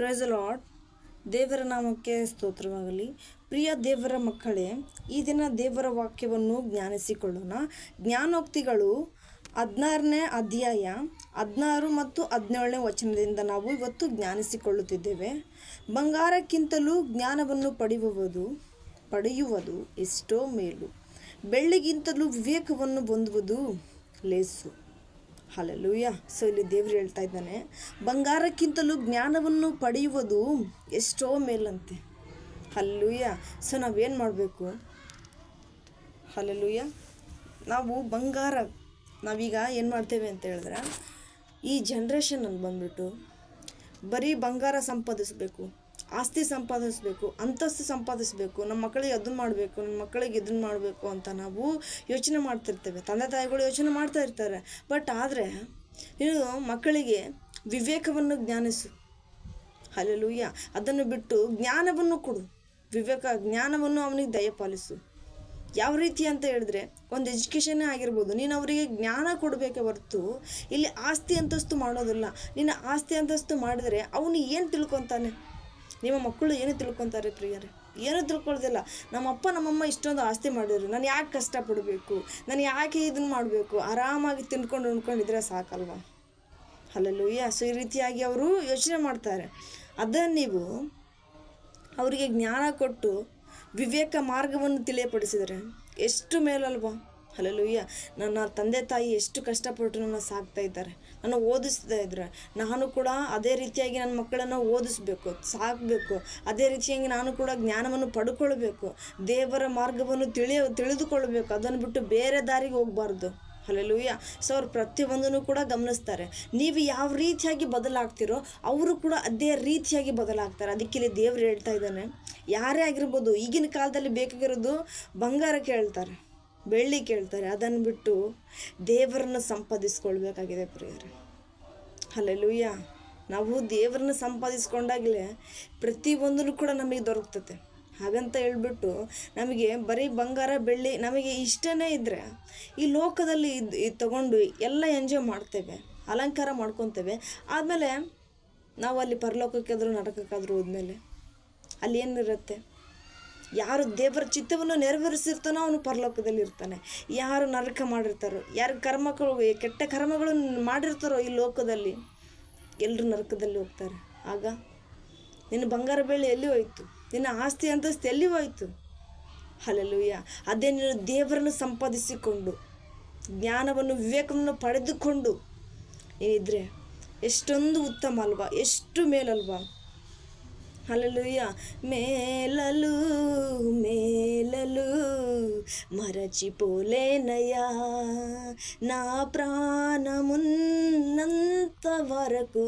Price lord. ದೇವರ ನಾಮಕ್ಕೆ ಸ್ತೋತ್ರವಾಗಲಿ. ಪ್ರಿಯ ದೇವರ ಮಕ್ಕಳೇ, ಈ ದಿನ ದೇವರ ವಾಕ್ಯವನ್ನು ಜ್ಞಾನಿಸಿಕೊಳ್ಳೋಣ. ಜ್ಞಾನೋಕ್ತಿಗಳು 16ನೇ ಅಧ್ಯಾಯ 16 ಮತ್ತು 17ನೇ ವಚನದಿಂದ ನಾವು ಇವತ್ತು ಜ್ಞಾನಿಸಿಕೊಳ್ಳುತ್ತಿದ್ದೇವೆ. ಬಂಗಾರಕ್ಕಿಂತಲೂ ಜ್ಞಾನವನ್ನು ಪಡೆಯುವುದು ಎಷ್ಟೋ ಮೇಲು, ಬೆಳ್ಳಿಗಿಂತಲೂ ವಿವೇಕವನ್ನು ಹೊಂದುವುದು ಲೇಸು. ಹಲ್ಲೆಲೂಯ. ಸೊ ಇಲ್ಲಿ ದೇವರು ಹೇಳ್ತಾ ಇದ್ದಾನೆ, ಬಂಗಾರಕ್ಕಿಂತಲೂ ಜ್ಞಾನವನ್ನು ಪಡೆಯುವುದು ಎಷ್ಟೋ ಮೇಲಂತೆ. ಹಲ್ಲೆಲೂಯ. ಸೊ ನಾವೇನು ಮಾಡಬೇಕು? ಹಲ್ಲೆಲೂಯ. ನಾವು ನಾವೀಗ ಏನು ಮಾಡ್ತೇವೆ ಅಂತ ಹೇಳಿದ್ರೆ, ಈ ಜನ್ರೇಷನಲ್ಲಿ ಬಂದ್ಬಿಟ್ಟು ಬರೀ ಬಂಗಾರ ಸಂಪಾದಿಸಬೇಕು, ಆಸ್ತಿ ಸಂಪಾದಿಸಬೇಕು, ಅಂತಸ್ತು ಸಂಪಾದಿಸಬೇಕು, ನಮ್ಮ ಮಕ್ಕಳಿಗೆ ಅದನ್ನು ಮಾಡಬೇಕು, ನಮ್ಮ ಮಕ್ಕಳಿಗೆ ಇದನ್ನು ಮಾಡಬೇಕು ಅಂತ ನಾವು ಯೋಚನೆ ಮಾಡ್ತಿರ್ತೇವೆ. ತಂದೆ ತಾಯಿಗಳು ಯೋಚನೆ ಮಾಡ್ತಾ ಇರ್ತಾರೆ. ಬಟ್ ಆದರೆ ನೀನು ಮಕ್ಕಳಿಗೆ ವಿವೇಕವನ್ನು ಜ್ಞಾನಿಸು. ಹಲ್ಲೆಲೂಯ. ಅದನ್ನು ಬಿಟ್ಟು ಜ್ಞಾನವನ್ನು ಕೊಡು. ಜ್ಞಾನವನ್ನು ಅವನಿಗೆ ದಯಪಾಲಿಸು. ಯಾವ ರೀತಿ ಅಂತ ಹೇಳಿದ್ರೆ, ಒಂದು ಎಜುಕೇಷನ್ನೇ ಆಗಿರ್ಬೋದು, ನೀನು ಅವರಿಗೆ ಜ್ಞಾನ ಕೊಡಬೇಕೆ ಹೊರತು ಇಲ್ಲಿ ಆಸ್ತಿ ಅಂತಸ್ತು ಮಾಡೋದಿಲ್ಲ. ನೀನು ಆಸ್ತಿ ಅಂತಸ್ತು ಮಾಡಿದರೆ ಅವನು ಏನು ತಿಳ್ಕೊತಾನೆ? ನಿಮ್ಮ ಮಕ್ಕಳು ಏನು ತಿಳ್ಕೊತಾರೆ ಪ್ರಿಯರೇ? ಏನೂ ತಿಳ್ಕೊಳ್ಳೋದಿಲ್ಲ. ನಮ್ಮಪ್ಪ ನಮ್ಮಮ್ಮ ಇಷ್ಟೊಂದು ಆಸ್ತಿ ಮಾಡಿದ್ರು, ನಾನು ಯಾಕೆ ಕಷ್ಟಪಡಬೇಕು, ನಾನು ಯಾಕೆ ಇದನ್ನು ಮಾಡಬೇಕು, ಆರಾಮಾಗಿ ತಿನ್ಕೊಂಡು ಉಣ್ಕೊಂಡಿದ್ರೆ ಸಾಕಲ್ವ? ಹಲ್ಲೆಲೂಯ. ಸೊ ಈ ರೀತಿಯಾಗಿ ಅವರು ಯೋಚನೆ ಮಾಡ್ತಾರೆ. ಅದನ್ನು ನೀವು ಅವರಿಗೆ ಜ್ಞಾನ ಕೊಟ್ಟು ವಿವೇಕ ಮಾರ್ಗವನ್ನು ತಿಳಿಯಪಡಿಸಿದರೆ ಎಷ್ಟು ಮೇಲಲ್ವಾ? ಹಲ್ಲೆಲೂಯ. ನನ್ನ ತಂದೆ ತಾಯಿ ಎಷ್ಟು ಕಷ್ಟಪಟ್ಟು ನನ್ನ ಸಾಕ್ತಾ ಇದ್ದಾರೆ, ನನ್ನ ಓದಿಸ್ತಾ ಇದ್ದಾರೆ. ನಾನು ಕೂಡ ಅದೇ ರೀತಿಯಾಗಿ ನನ್ನ ಮಕ್ಕಳನ್ನು ಓದಿಸ್ಬೇಕು, ಸಾಕಬೇಕು. ಅದೇ ರೀತಿಯಾಗಿ ನಾನು ಕೂಡ ಜ್ಞಾನವನ್ನು ಪಡ್ಕೊಳ್ಬೇಕು, ದೇವರ ಮಾರ್ಗವನ್ನು ತಿಳಿದುಕೊಳ್ಬೇಕು. ಅದನ್ನು ಬಿಟ್ಟು ಬೇರೆ ದಾರಿಗೆ ಹೋಗಬಾರ್ದು. ಹಲ್ಲೆಲೂಯ. ಸೊ ಅವ್ರು ಪ್ರತಿಯೊಂದನ್ನು ಕೂಡ ಗಮನಿಸ್ತಾರೆ. ನೀವು ಯಾವ ರೀತಿಯಾಗಿ ಬದಲಾಗ್ತಿರೋ ಅವರು ಕೂಡ ಅದೇ ರೀತಿಯಾಗಿ ಬದಲಾಗ್ತಾರೆ. ಅದಕ್ಕೆ ಇಲ್ಲಿ ದೇವರು ಹೇಳ್ತಾ ಇದ್ದಾನೆ, ಯಾರೇ ಆಗಿರ್ಬೋದು, ಈಗಿನ ಕಾಲದಲ್ಲಿ ಬೇಕಾಗಿರೋದು ಬಂಗಾರ ಕೇಳ್ತಾರೆ, ಬೆಳ್ಳಿ ಕೇಳ್ತಾರೆ. ಅದನ್ನು ಬಿಟ್ಟು ದೇವರನ್ನು ಸಂಪಾದಿಸ್ಕೊಳ್ಬೇಕಾಗಿದೆ ಪ್ರಿಯರೇ. ಹಲ್ಲೆಲೂಯ. ನಾವು ದೇವರನ್ನು ಸಂಪಾದಿಸ್ಕೊಂಡಾಗಲೇ ಪ್ರತಿಯೊಂದನ್ನು ಕೂಡ ನಮಗೆ ದೊರಕ್ತದೆ. ಹಾಗಂತ ಹೇಳ್ಬಿಟ್ಟು ನಮಗೆ ಬರೀ ಬಂಗಾರ ಬೆಳ್ಳಿ ನಮಗೆ ಇಷ್ಟನೇ ಇದ್ದರೆ ಈ ಲೋಕದಲ್ಲಿ ತಗೊಂಡು ಎಲ್ಲ ಎಂಜಾಯ್ ಮಾಡ್ತೇವೆ, ಅಲಂಕಾರ ಮಾಡ್ಕೊತೇವೆ. ಆದಮೇಲೆ ನಾವು ಅಲ್ಲಿ ಪರಲೋಕಕ್ಕಾದರೂ ನರಕಕ್ಕಾದರೂ ಹೋದ್ಮೇಲೆ ಅಲ್ಲಿ ಏನಿರುತ್ತೆ? ಯಾರು ದೇವರ ಚಿತ್ತವನ್ನು ನೆರವೇರಿಸಿರ್ತಾನೋ ಅವನು ಪರಲೋಕದಲ್ಲಿ ಇರ್ತಾನೆ. ಯಾರು ನರಕ ಮಾಡಿರ್ತಾರೋ, ಯಾರು ಕೆಟ್ಟ ಕರ್ಮಗಳು ಮಾಡಿರ್ತಾರೋ ಈ ಲೋಕದಲ್ಲಿ, ಎಲ್ಲರೂ ನರಕದಲ್ಲಿ ಹೋಗ್ತಾರೆ. ಆಗ ನಿನ್ನ ಬಂಗಾರ ಬೆಳ್ಳಿ ಎಲ್ಲಿ ಹೋಯ್ತು? ನಿನ್ನ ಆಸ್ತಿ ಅಂತಸ್ತು ಎಲ್ಲಿ ಹೋಯ್ತು? ಹಲ್ಲೆಲೂಯ. ಅದೇ ನೀನು ದೇವರನ್ನು ಸಂಪಾದಿಸಿಕೊಂಡು ಜ್ಞಾನವನ್ನು ವಿವೇಕವನ್ನು ಪಡೆದುಕೊಂಡು ಏನಿದ್ರೆ ಎಷ್ಟೊಂದು ಉತ್ತಮ ಅಲ್ವಾ? ಎಷ್ಟು ಮೇಲಲ್ವಾ? హల్లెలూయా. మేలలు మేలలు మరచిపోలేనయ్యా, నా ప్రాణమున్నంత వరకు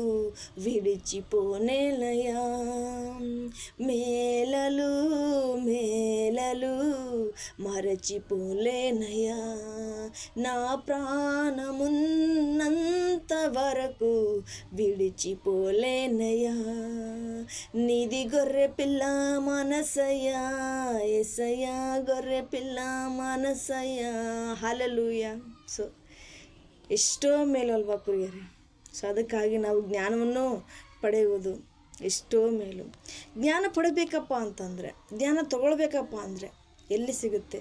విడిచిపోనేనయ్యా. మేలలు మేలలు మరచిపోలేనయ్యా, నా ప్రాణమున్నంత వరకు విడిచిపోలేనయ్యా. నీది గొర్రె పిల్ల మనసయ్యా, ఎసయ్యా గొర్రె పిల్ల మనసಯ್ಯ. ಹಲ್ಲೆಲೂಯ. ಸೊ ಎಷ್ಟೋ ಮೇಲಲ್ವಾ ಪ್ರಿಯರೇ? ಸೊ ಅದಕ್ಕಾಗಿ ನಾವು ಜ್ಞಾನವನ್ನು ಪಡೆಯುವುದು ಎಷ್ಟೋ ಮೇಲು. ಜ್ಞಾನ ಪಡಬೇಕಪ್ಪ ಅಂತಂದರೆ, ಜ್ಞಾನ ತಗೊಳ್ಬೇಕಪ್ಪ ಅಂದರೆ ಎಲ್ಲಿ ಸಿಗುತ್ತೆ?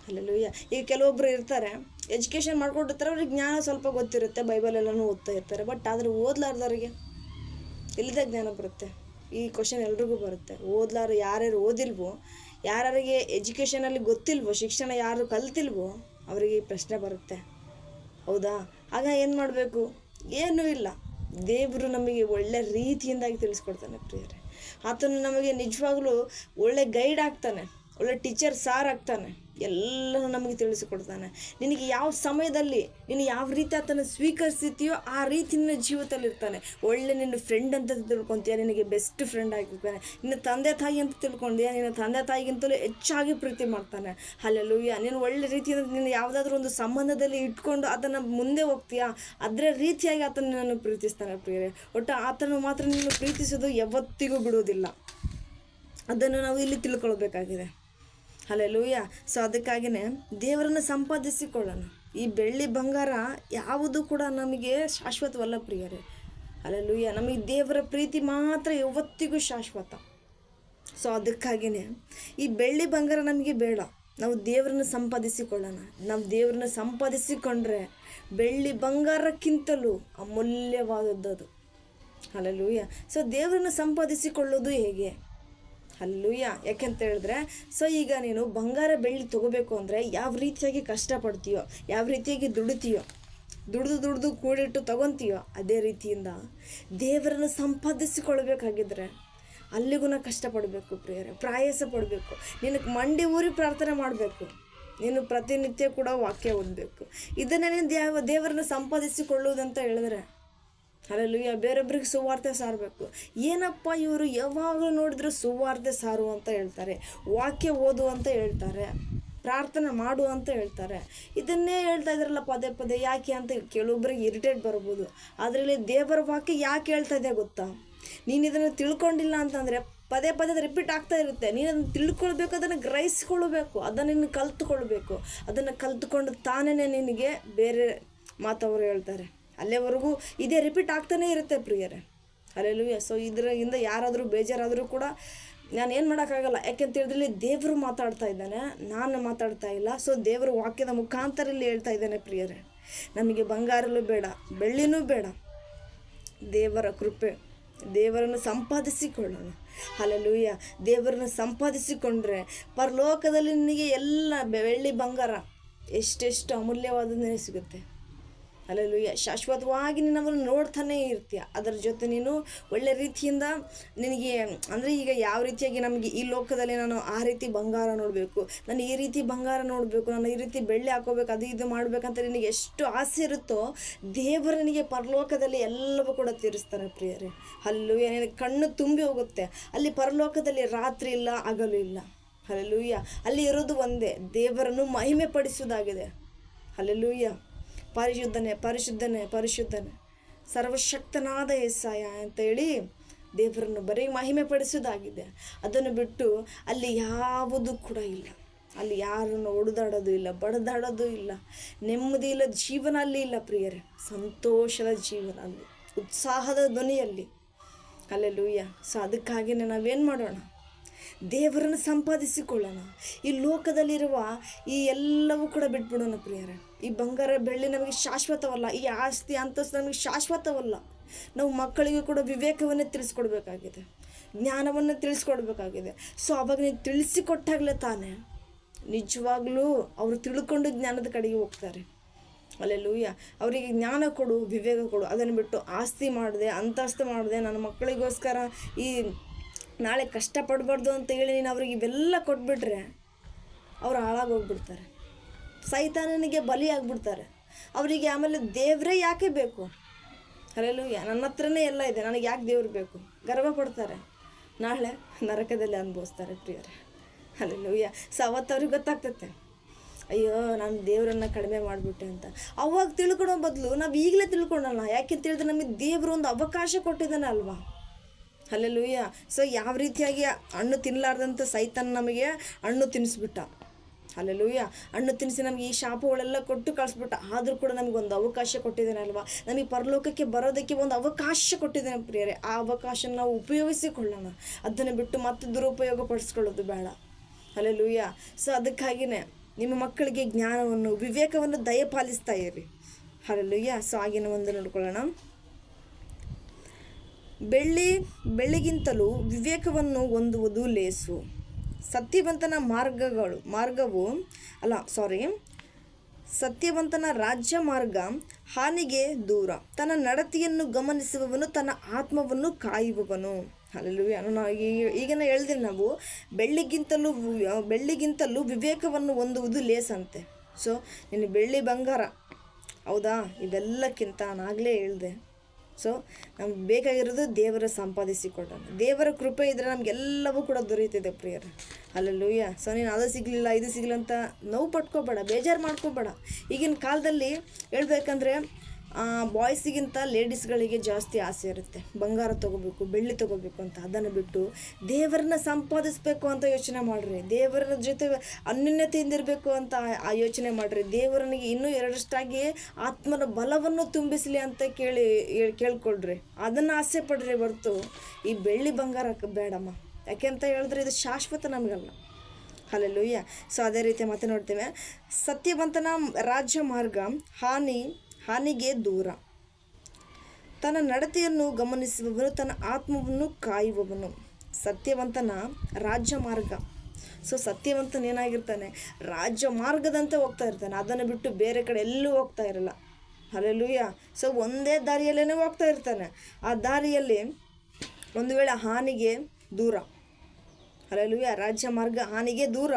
ಹಲ್ಲೆಲೂಯ. ಈಗ ಕೆಲವೊಬ್ಬರು ಇರ್ತಾರೆ, ಎಜುಕೇಷನ್ ಮಾಡ್ಕೊಂಡಿರ್ತಾರೆ, ಅವ್ರಿಗೆ ಜ್ಞಾನ ಸ್ವಲ್ಪ ಗೊತ್ತಿರುತ್ತೆ, ಬೈಬಲ್ ಎಲ್ಲನೂ ಓದ್ತಾ ಇರ್ತಾರೆ. ಬಟ್ ಆದರೆ ಓದ್ಲಾರ್ದವ್ರಿಗೆ ಎಲ್ಲಿದೆ ಜ್ಞಾನ ಬರುತ್ತೆ? ಈ ಕ್ವಶನ್ ಎಲ್ರಿಗೂ ಬರುತ್ತೆ. ಯಾರ್ಯಾರು ಓದಿಲ್ವೋ, ಯಾರಿಗೆ ಎಜುಕೇಷನಲ್ಲಿ ಗೊತ್ತಿಲ್ವೋ, ಶಿಕ್ಷಣ ಯಾರು ಕಲ್ತಿಲ್ವೋ ಅವರಿಗೆ ಈ ಪ್ರಶ್ನೆ ಬರುತ್ತೆ. ಹೌದಾ? ಆಗ ಏನು ಮಾಡಬೇಕು? ಏನೂ ಇಲ್ಲ. ದೇವರು ನಮಗೆ ಒಳ್ಳೆ ರೀತಿಯಿಂದಾಗಿ ತಿಳಿಸ್ಕೊಡ್ತಾನೆ ಪ್ರಿಯರೇ. ಆತನು ನಮಗೆ ನಿಜವಾಗ್ಲೂ ಒಳ್ಳೆ ಗೈಡ್ ಆಗ್ತಾನೆ, ಒಳ್ಳೆ ಟೀಚರ್ ಸಾರ್ ಆಗ್ತಾನೆ, ಎಲ್ಲನೂ ನಮಗೆ ತಿಳಿಸಿಕೊಡ್ತಾನೆ. ನಿನಗೆ ಯಾವ ಸಮಯದಲ್ಲಿ ನೀನು ಯಾವ ರೀತಿ ಆತನ ಸ್ವೀಕರಿಸ್ತೀಯೋ ಆ ರೀತಿ ನಿನ್ನ ಜೀವಿತದಲ್ಲಿ ಇರ್ತಾನೆ. ಒಳ್ಳೆ ನಿನ್ನ ಫ್ರೆಂಡ್ ಅಂತ ತಿಳ್ಕೊತೀಯ, ನಿನಗೆ ಬೆಸ್ಟ್ ಫ್ರೆಂಡ್ ಆಗಿರ್ತಾನೆ. ನಿನ್ನ ತಂದೆ ತಾಯಿ ಅಂತ ತಿಳ್ಕೊಂಡ್ಯಾ, ನಿನ್ನ ತಂದೆ ತಾಯಿಗಿಂತಲೂ ಹೆಚ್ಚಾಗಿ ಪ್ರೀತಿ ಮಾಡ್ತಾನೆ. ಹಲ್ಲೆಲೂಯ. ನೀನು ಒಳ್ಳೆ ರೀತಿಯಿಂದ ನೀನು ಯಾವುದಾದ್ರೂ ಒಂದು ಸಂಬಂಧದಲ್ಲಿ ಇಟ್ಕೊಂಡು ಅದನ್ನು ಮುಂದೆ ಹೋಗ್ತೀಯಾ, ಅದರ ರೀತಿಯಾಗಿ ಆತನ ನಿನ್ನನ್ನು ಪ್ರೀತಿಸ್ತಾನೆ ಪ್ರಿಯರೇ. ಒಟ್ಟು ಆತನು ಮಾತ್ರ ನಿನ್ನನ್ನು ಪ್ರೀತಿಸೋದು ಯಾವತ್ತಿಗೂ ಬಿಡುವುದಿಲ್ಲ. ಅದನ್ನು ನಾವು ಇಲ್ಲಿ ತಿಳ್ಕೊಳ್ಬೇಕಾಗಿದೆ. ಹಲ್ಲೆಲೂಯ. ಸೊ ಅದಕ್ಕಾಗಿಯೇ ದೇವರನ್ನು ಸಂಪಾದಿಸಿಕೊಳ್ಳೋಣ. ಈ ಬೆಳ್ಳಿ ಬಂಗಾರ ಯಾವುದು ಕೂಡ ನಮಗೆ ಶಾಶ್ವತವಲ್ಲ ಪ್ರಿಯರೇ. ಹಲ್ಲೆಲೂಯಾ. ನಮಗೆ ದೇವರ ಪ್ರೀತಿ ಮಾತ್ರ ಯಾವತ್ತಿಗೂ ಶಾಶ್ವತ. ಸೊ ಅದಕ್ಕಾಗಿಯೇ ಈ ಬೆಳ್ಳಿ ಬಂಗಾರ ನಮಗೆ ಬೇಡ, ನಾವು ದೇವರನ್ನ ಸಂಪಾದಿಸಿಕೊಳ್ಳೋಣ. ನಾವು ದೇವರನ್ನ ಸಂಪಾದಿಸಿಕೊಂಡ್ರೆ ಬೆಳ್ಳಿ ಬಂಗಾರಕ್ಕಿಂತಲೂ ಅಮೂಲ್ಯವಾದದ್ದು. ಹಲ್ಲೆಲೂಯಾ. ಸೊ ದೇವರನ್ನು ಸಂಪಾದಿಸಿಕೊಳ್ಳೋದು ಹೇಗೆ? ಹಲ್ಲೆಲೂಯಾ. ಯಾಕೆಂತ ಹೇಳಿದ್ರೆ, ಸೊ ಈಗ ನೀನು ಬಂಗಾರ ಬೆಳ್ಳಿ ತೊಗೋಬೇಕು ಅಂದರೆ ಯಾವ ರೀತಿಯಾಗಿ ಕಷ್ಟಪಡ್ತೀಯೋ, ಯಾವ ರೀತಿಯಾಗಿ ದುಡಿದು ಕೂಡಿಟ್ಟು ತೊಗೊತೀಯೋ, ಅದೇ ರೀತಿಯಿಂದ ದೇವರನ್ನು ಸಂಪಾದಿಸಿಕೊಳ್ಬೇಕಾಗಿದ್ರೆ ಅಲ್ಲಿಗೂ ಕಷ್ಟಪಡಬೇಕು ಪ್ರಿಯರೇ, ಪ್ರಯಾಸ ಪಡಬೇಕು. ನಿನಗೆ ಮಂಡಿ ಊರಿ ಪ್ರಾರ್ಥನೆ ಮಾಡಬೇಕು, ನೀನು ಪ್ರತಿನಿತ್ಯ ಕೂಡ ವಾಕ್ಯ ಓದಬೇಕು. ಇದನ್ನೇ ನೀನು ದೇವರನ್ನು ಸಂಪಾದಿಸಿಕೊಳ್ಳುವುದಂತ ಹೇಳಿದ್ರೆ, ಹಲ್ಲೆಲೂಯಾ. ಬೇರೊಬ್ಬರಿಗೆ ಸುವಾರ್ತೆ ಸಾರಬೇಕು. ಏನಪ್ಪ ಇವರು ಯಾವಾಗಲೂ ನೋಡಿದ್ರು ಸುವಾರ್ತೆ ಸಾರು ಅಂತ ಹೇಳ್ತಾರೆ, ವಾಕ್ಯ ಓದು ಅಂತ ಹೇಳ್ತಾರೆ, ಪ್ರಾರ್ಥನೆ ಮಾಡು ಅಂತ ಹೇಳ್ತಾರೆ. ಇದನ್ನೇ ಹೇಳ್ತಾ ಇದ್ರಲ್ಲ ಪದೇ ಪದೇ, ಯಾಕೆ ಅಂತ ಕೆಲವೊಬ್ಬರಿಗೆ ಇರಿಟೇಟ್ ಬರ್ಬೋದು. ಅದರಲ್ಲಿ ದೇವರ ವಾಕ್ಯ ಯಾಕೆ ಹೇಳ್ತಾ ಇದೆ ಗೊತ್ತಾ? ನೀನು ಇದನ್ನು ತಿಳ್ಕೊಂಡಿಲ್ಲ ಅಂತಂದರೆ ಪದೇ ಪದೇ ರಿಪೀಟ್ ಆಗ್ತಾ ಇರುತ್ತೆ. ನೀನು ಅದನ್ನು ತಿಳ್ಕೊಳ್ಬೇಕು, ಅದನ್ನು ಗ್ರಹಿಸ್ಕೊಳ್ಬೇಕು, ಅದನ್ನು ನೀನು ಕಲ್ತ್ಕೊಳ್ಬೇಕು. ಅದನ್ನು ಕಲ್ತ್ಕೊಂಡು ತಾನೇ ನಿನಗೆ ಬೇರೆ ಮಾತವರು ಹೇಳ್ತಾರೆ. ಅಲ್ಲಿವರೆಗೂ ಇದೇ ರಿಪೀಟ್ ಆಗ್ತಾನೇ ಇರುತ್ತೆ ಪ್ರಿಯರೇ. ಹಲ್ಲೆಲೂಯಾ. ಸೊ ಇದರಿಂದ ಯಾರಾದರೂ ಬೇಜಾರಾದರೂ ಕೂಡ ನಾನು ಏನು ಮಾಡೋಕ್ಕಾಗಲ್ಲ. ಯಾಕೆಂತ ಹೇಳಿದ್ರೆ ದೇವರು ಮಾತಾಡ್ತಾ ಇದ್ದಾನೆ, ನಾನು ಮಾತಾಡ್ತಾ ಇಲ್ಲ. ಸೊ ದೇವರು ವಾಕ್ಯದ ಮುಖಾಂತರ ಇಲ್ಲಿ ಹೇಳ್ತಾ ಇದ್ದಾನೆ ಪ್ರಿಯರೇ, ನಮಗೆ ಬಂಗಾರಲ್ಲೂ ಬೇಡ, ಬೆಳ್ಳಿನೂ ಬೇಡ, ದೇವರ ಕೃಪೆ, ದೇವರನ್ನು ಸಂಪಾದಿಸಿಕೊಳ್ಳೋಣ. ಹಲ್ಲೆಲೂಯಾ. ದೇವರನ್ನು ಸಂಪಾದಿಸಿಕೊಂಡ್ರೆ ಪರಲೋಕದಲ್ಲಿ ನಿನಗೆ ಎಲ್ಲ ಬೆಳ್ಳಿ ಬಂಗಾರ ಎಷ್ಟೆಷ್ಟು ಅಮೂಲ್ಯವಾದದ್ದು ಸಿಗುತ್ತೆ. ಹಲ್ಲೆಲೂಯಾ. ಶಾಶ್ವತವಾಗಿ ನೀನು ಅವನು ನೋಡ್ತಾನೇ ಇರ್ತೀಯ. ಅದರ ಜೊತೆ ನೀನು ಒಳ್ಳೆ ರೀತಿಯಿಂದ ನಿನಗೆ ಅಂದರೆ ಈಗ ಯಾವ ರೀತಿಯಾಗಿ ನಮಗೆ ಈ ಲೋಕದಲ್ಲಿ ನಾನು ಆ ರೀತಿ ಬಂಗಾರ ನೋಡಬೇಕು, ನಾನು ಈ ರೀತಿ ಬಂಗಾರ ನೋಡಬೇಕು, ನಾನು ಈ ರೀತಿ ಬೆಳ್ಳಿ ಹಾಕೋಬೇಕು, ಅದು ಇದು ಮಾಡಬೇಕಂತ ನಿನಗೆ ಎಷ್ಟು ಆಸೆ ಇರುತ್ತೋ ದೇವರು ನಿನಗೆ ಪರಲೋಕದಲ್ಲಿ ಎಲ್ಲವೂ ಕೂಡ ತೀರಿಸ್ತಾರೆ ಪ್ರಿಯರೇ. ಹಲ್ಲೆಲೂಯಾ. ನಿನಗೆ ಕಣ್ಣು ತುಂಬಿ ಹೋಗುತ್ತೆ. ಅಲ್ಲಿ ಪರಲೋಕದಲ್ಲಿ ರಾತ್ರಿ ಇಲ್ಲ, ಹಗಲು ಇಲ್ಲ. ಹಲ್ಲೆಲೂಯಾ. ಅಲ್ಲಿ ಇರೋದು ಒಂದೇ, ದೇವರನ್ನು ಮಹಿಮೆ ಪಡಿಸುವುದಾಗಿದೆ. ಹಲ್ಲೆಲೂಯಾ. ಪರಿಶುದ್ಧನೆ ಪರಿಶುದ್ಧನೆ ಪರಿಶುದ್ಧನೆ ಸರ್ವಶಕ್ತನಾದ ಯೆಸಾಯ ಅಂತೇಳಿ ದೇವರನ್ನು ಬರೀ ಮಹಿಮೆ ಪಡಿಸೋದಾಗಿದೆ. ಅದನ್ನು ಬಿಟ್ಟು ಅಲ್ಲಿ ಯಾವುದೂ ಕೂಡ ಇಲ್ಲ. ಅಲ್ಲಿ ಯಾರನ್ನು ಹೊಡೆದಾಡೋದು ಇಲ್ಲ, ಬಡದಾಡೋದು ಇಲ್ಲ, ನೆಮ್ಮದಿ ಇಲ್ಲ, ಜೀವನ ಅಲ್ಲಿ ಇಲ್ಲ ಪ್ರಿಯರೇ. ಸಂತೋಷದ ಜೀವನ ಅಲ್ಲಿ, ಉತ್ಸಾಹದ ಧ್ವನಿಯಲ್ಲಿ. ಹಲ್ಲೆಲೂಯಾ. ಸೊ ಅದಕ್ಕಾಗಿಯೇ ನಾವೇನು ಮಾಡೋಣ? ದೇವರನ್ನು ಸಂಪಾದಿಸಿಕೊಳ್ಳೋಣ. ಈ ಲೋಕದಲ್ಲಿರುವ ಈ ಎಲ್ಲವೂ ಕೂಡ ಬಿಟ್ಬಿಡೋಣ ಪ್ರಿಯರೇ. ಈ ಬಂಗಾರ ಬೆಳ್ಳಿ ನಮಗೆ ಶಾಶ್ವತವಲ್ಲ, ಈ ಆಸ್ತಿ ಅಂತಸ್ತು ನಮಗೆ ಶಾಶ್ವತವಲ್ಲ. ನಾವು ಮಕ್ಕಳಿಗೂ ಕೂಡ ವಿವೇಕವನ್ನೇ ತಿಳಿಸ್ಕೊಡ್ಬೇಕಾಗಿದೆ, ಜ್ಞಾನವನ್ನು ತಿಳಿಸ್ಕೊಡ್ಬೇಕಾಗಿದೆ. ಸೊ ಅವಾಗ ನೀವು ತಿಳಿಸಿಕೊಟ್ಟಾಗಲೇ ತಾನೇ ನಿಜವಾಗ್ಲೂ ಅವರು ತಿಳ್ಕೊಂಡು ಜ್ಞಾನದ ಕಡೆಗೆ ಹೋಗ್ತಾರೆ. ಹಲ್ಲೆಲೂಯಾ. ಅವರಿಗೆ ಜ್ಞಾನ ಕೊಡು, ವಿವೇಕ ಕೊಡು. ಅದನ್ನು ಬಿಟ್ಟು ಆಸ್ತಿ ಮಾಡಿದೆ, ಅಂತಸ್ತು ಮಾಡಿದೆ, ನನ್ನ ಮಕ್ಕಳಿಗೋಸ್ಕರ ಈ ನಾಳೆ ಕಷ್ಟಪಡಬಾರ್ದು ಅಂತ ಹೇಳಿ ನೀನು ಅವ್ರಿಗೆ ಇವೆಲ್ಲ ಕೊಟ್ಬಿಟ್ರೆ ಅವ್ರು ಹಾಳಾಗೋಗ್ಬಿಡ್ತಾರೆ, ಸೈತಾನನಿಗೆ ಬಲಿಯಾಗ್ಬಿಡ್ತಾರೆ. ಅವರಿಗೆ ಆಮೇಲೆ ದೇವರೇ ಯಾಕೆ ಬೇಕು? ಹಲ್ಲೆಲೂಯಾ. ನನ್ನ ಹತ್ರನೇ ಎಲ್ಲ ಇದೆ, ನನಗೆ ಯಾಕೆ ದೇವ್ರು ಬೇಕು? ಗರ್ವ ಪಡ್ತಾರೆ, ನಾಳೆ ನರಕದಲ್ಲಿ ಅನುಭವಿಸ್ತಾರೆ ಪ್ರಿಯರೇ. ಹಲ್ಲೆಲೂಯಾ. ಸೊ ಅವತ್ತು ಅವ್ರಿಗೆ ಗೊತ್ತಾಗ್ತತೆ, ಅಯ್ಯೋ ನಾನು ದೇವರನ್ನು ಕಡಿಮೆ ಮಾಡಿಬಿಟ್ಟೆ ಅಂತ. ಅವಾಗ ತಿಳ್ಕೊಳೋ ಬದಲು ನಾವು ಈಗಲೇ ತಿಳ್ಕೊಳ್ಳೋಣ. ಯಾಕೆಂತ ಹೇಳಿದ್ರೆ ನಮಗೆ ದೇವರು ಒಂದು ಅವಕಾಶ ಕೊಟ್ಟಿದ್ದಾನೆ ಅಲ್ವಾ. ಹಲ್ಲೆಲೂಯಾ. ಸೊ ಯಾವ ರೀತಿಯಾಗಿ ಹಣ್ಣು ತಿನ್ನಲಾರ್ದಂಥ ಸೈತಾನ ನಮಗೆ ಹಣ್ಣು ತಿನ್ನಿಸ್ಬಿಟ್ಟ. ಹಲ್ಲೆಲೂಯಾ. ಹಣ್ಣು ತಿನ್ನಿಸಿ ನಮಗೆ ಈ ಶಾಪಗಳೆಲ್ಲ ಕೊಟ್ಟು ಕಳಿಸ್ಬಿಟ್ಟ. ಆದರೂ ಕೂಡ ನಮಗೊಂದು ಅವಕಾಶ ಕೊಟ್ಟಿದ್ದಾನೆ ಅಲ್ವಾ. ನಮಗೆ ಪರಲೋಕಕ್ಕೆ ಬರೋದಕ್ಕೆ ಒಂದು ಅವಕಾಶ ಕೊಟ್ಟಿದ್ದಾನೆ ಪ್ರಿಯರೇ. ಆ ಅವಕಾಶ ನಾವು ಉಪಯೋಗಿಸಿಕೊಳ್ಳೋಣ. ಅದನ್ನು ಬಿಟ್ಟು ಮತ್ತೆ ದುರುಪಯೋಗ ಪಡಿಸ್ಕೊಳ್ಳೋದು ಬೇಡ. ಹಲ್ಲೆಲೂಯಾ. ಸೊ ಅದಕ್ಕಾಗಿಯೇ ನಿಮ್ಮ ಮಕ್ಕಳಿಗೆ ಜ್ಞಾನವನ್ನು, ವಿವೇಕವನ್ನು ದಯಪಾಲಿಸ್ತಾ ಇರಿ. ಹಲ್ಲೆಲೂಯಾ. ಸೊ ಆಗಿನ ಒಂದು ನೋಡ್ಕೊಳ್ಳೋಣ. ಬೆಳ್ಳಿಗಿಂತಲೂ ವಿವೇಕವನ್ನು ಹೊಂದುವುದು ಲೇಸು. ಸತ್ಯವಂತನ ಸತ್ಯವಂತನ ರಾಜ್ಯ ಮಾರ್ಗ ಹಾನಿಗೆ ದೂರ. ತನ್ನ ನಡತೆಯನ್ನು ಗಮನಿಸುವವನು ತನ್ನ ಆತ್ಮವನ್ನು ಕಾಯುವವನು. ಹಲ್ಲೆಲೂಯಾ. ನಾವು ಈಗಿನ ಹೇಳಿದ್ರೆ ನಾವು ಬೆಳ್ಳಿಗಿಂತಲೂ ವಿವೇಕವನ್ನು ಹೊಂದುವುದು ಲೇಸಂತೆ. ಸೊ ನೀನು ಬೆಳ್ಳಿ ಬಂಗಾರ ಹೌದಾ, ಇವೆಲ್ಲಕ್ಕಿಂತ ನಾನಾಗಲೇ ಹೇಳಿದೆ. ಸೊ ನಮ್ಗೆ ಬೇಕಾಗಿರೋದು ದೇವರ ಸಂಪಾದಿಸಿಕೊಡೋಣ. ದೇವರ ಕೃಪೆ ಇದ್ದರೆ ನಮಗೆಲ್ಲವೂ ಕೂಡ ದೊರೆಯುತ್ತಿದೆ ಪ್ರಿಯರೇ. ಹಲ್ಲೆಲೂಯಾ. ಸೊ ನೀನು ಅದು ಸಿಗಲಿಲ್ಲ, ಇದು ಸಿಗಲಿಲ್ಲ ಅಂತ ನೋವು ಪಟ್ಕೋಬೇಡ, ಬೇಜಾರು ಮಾಡ್ಕೋಬೇಡ. ಈಗಿನ ಕಾಲದಲ್ಲಿ ಹೇಳ್ಬೇಕಂದ್ರೆ ಬಾಯ್ಸಿಗಿಂತ ಲೇಡೀಸ್ಗಳಿಗೆ ಜಾಸ್ತಿ ಆಸೆ ಇರುತ್ತೆ, ಬಂಗಾರ ತೊಗೋಬೇಕು, ಬೆಳ್ಳಿ ತೊಗೋಬೇಕು ಅಂತ. ಅದನ್ನು ಬಿಟ್ಟು ದೇವರನ್ನ ಸಂಪಾದಿಸಬೇಕು ಅಂತ ಯೋಚನೆ ಮಾಡಿರಿ, ದೇವರ ಜೊತೆ ಅನ್ಯೋನ್ಯತೆಯಿಂದ ಇರಬೇಕು ಅಂತ ಆ ಯೋಚನೆ ಮಾಡಿರಿ, ದೇವರನಿಗೆ ಇನ್ನೂ ಎರಡಷ್ಟಾಗಿ ಆತ್ಮನ ಬಲವನ್ನು ತುಂಬಿಸಲಿ ಅಂತ ಕೇಳ್ಕೊಳ್ರಿ, ಅದನ್ನು ಆಸೆ ಪಡ್ರಿ ಹೊರ್ತು ಈ ಬೆಳ್ಳಿ ಬಂಗಾರ ಬೇಡಮ್ಮ. ಯಾಕೆ ಅಂತ ಹೇಳಿದ್ರೆ ಇದು ಶಾಶ್ವತ ನಮಗಲ್ಲ. ಹಲ್ಲೆಲೂಯಾ. ಸೊ ಅದೇ ರೀತಿ ಮತ್ತೆ ನೋಡ್ತೇವೆ, ಸತ್ಯವಂತನ ರಾಜ್ಯ ಮಾರ್ಗ ಹಾನಿಗೆ ದೂರ, ತನ್ನ ನಡತೆಯನ್ನು ಗಮನಿಸುವವನು ತನ್ನ ಆತ್ಮವನ್ನು ಕಾಯುವವನು. ಸತ್ಯವಂತನ ರಾಜ್ಯ ಮಾರ್ಗ. ಸೊ ಸತ್ಯವಂತನ ಏನಾಗಿರ್ತಾನೆ, ರಾಜ್ಯ ಮಾರ್ಗದಂತೆ ಹೋಗ್ತಾ ಇರ್ತಾನೆ, ಅದನ್ನು ಬಿಟ್ಟು ಬೇರೆ ಕಡೆ ಎಲ್ಲೂ ಹೋಗ್ತಾ ಇರಲ್ಲ. ಹಲ್ಲೆಲೂಯಾ. ಸೊ ಒಂದೇ ದಾರಿಯಲ್ಲೇ ಹೋಗ್ತಾ ಇರ್ತಾನೆ. ಆ ದಾರಿಯಲ್ಲಿ ಒಂದು ವೇಳೆ ಹಾನಿಗೆ ದೂರ, ಹಲ್ಲೆಲೂಯಾ, ರಾಜ್ಯ ಮಾರ್ಗ ಹಾನಿಗೆ ದೂರ.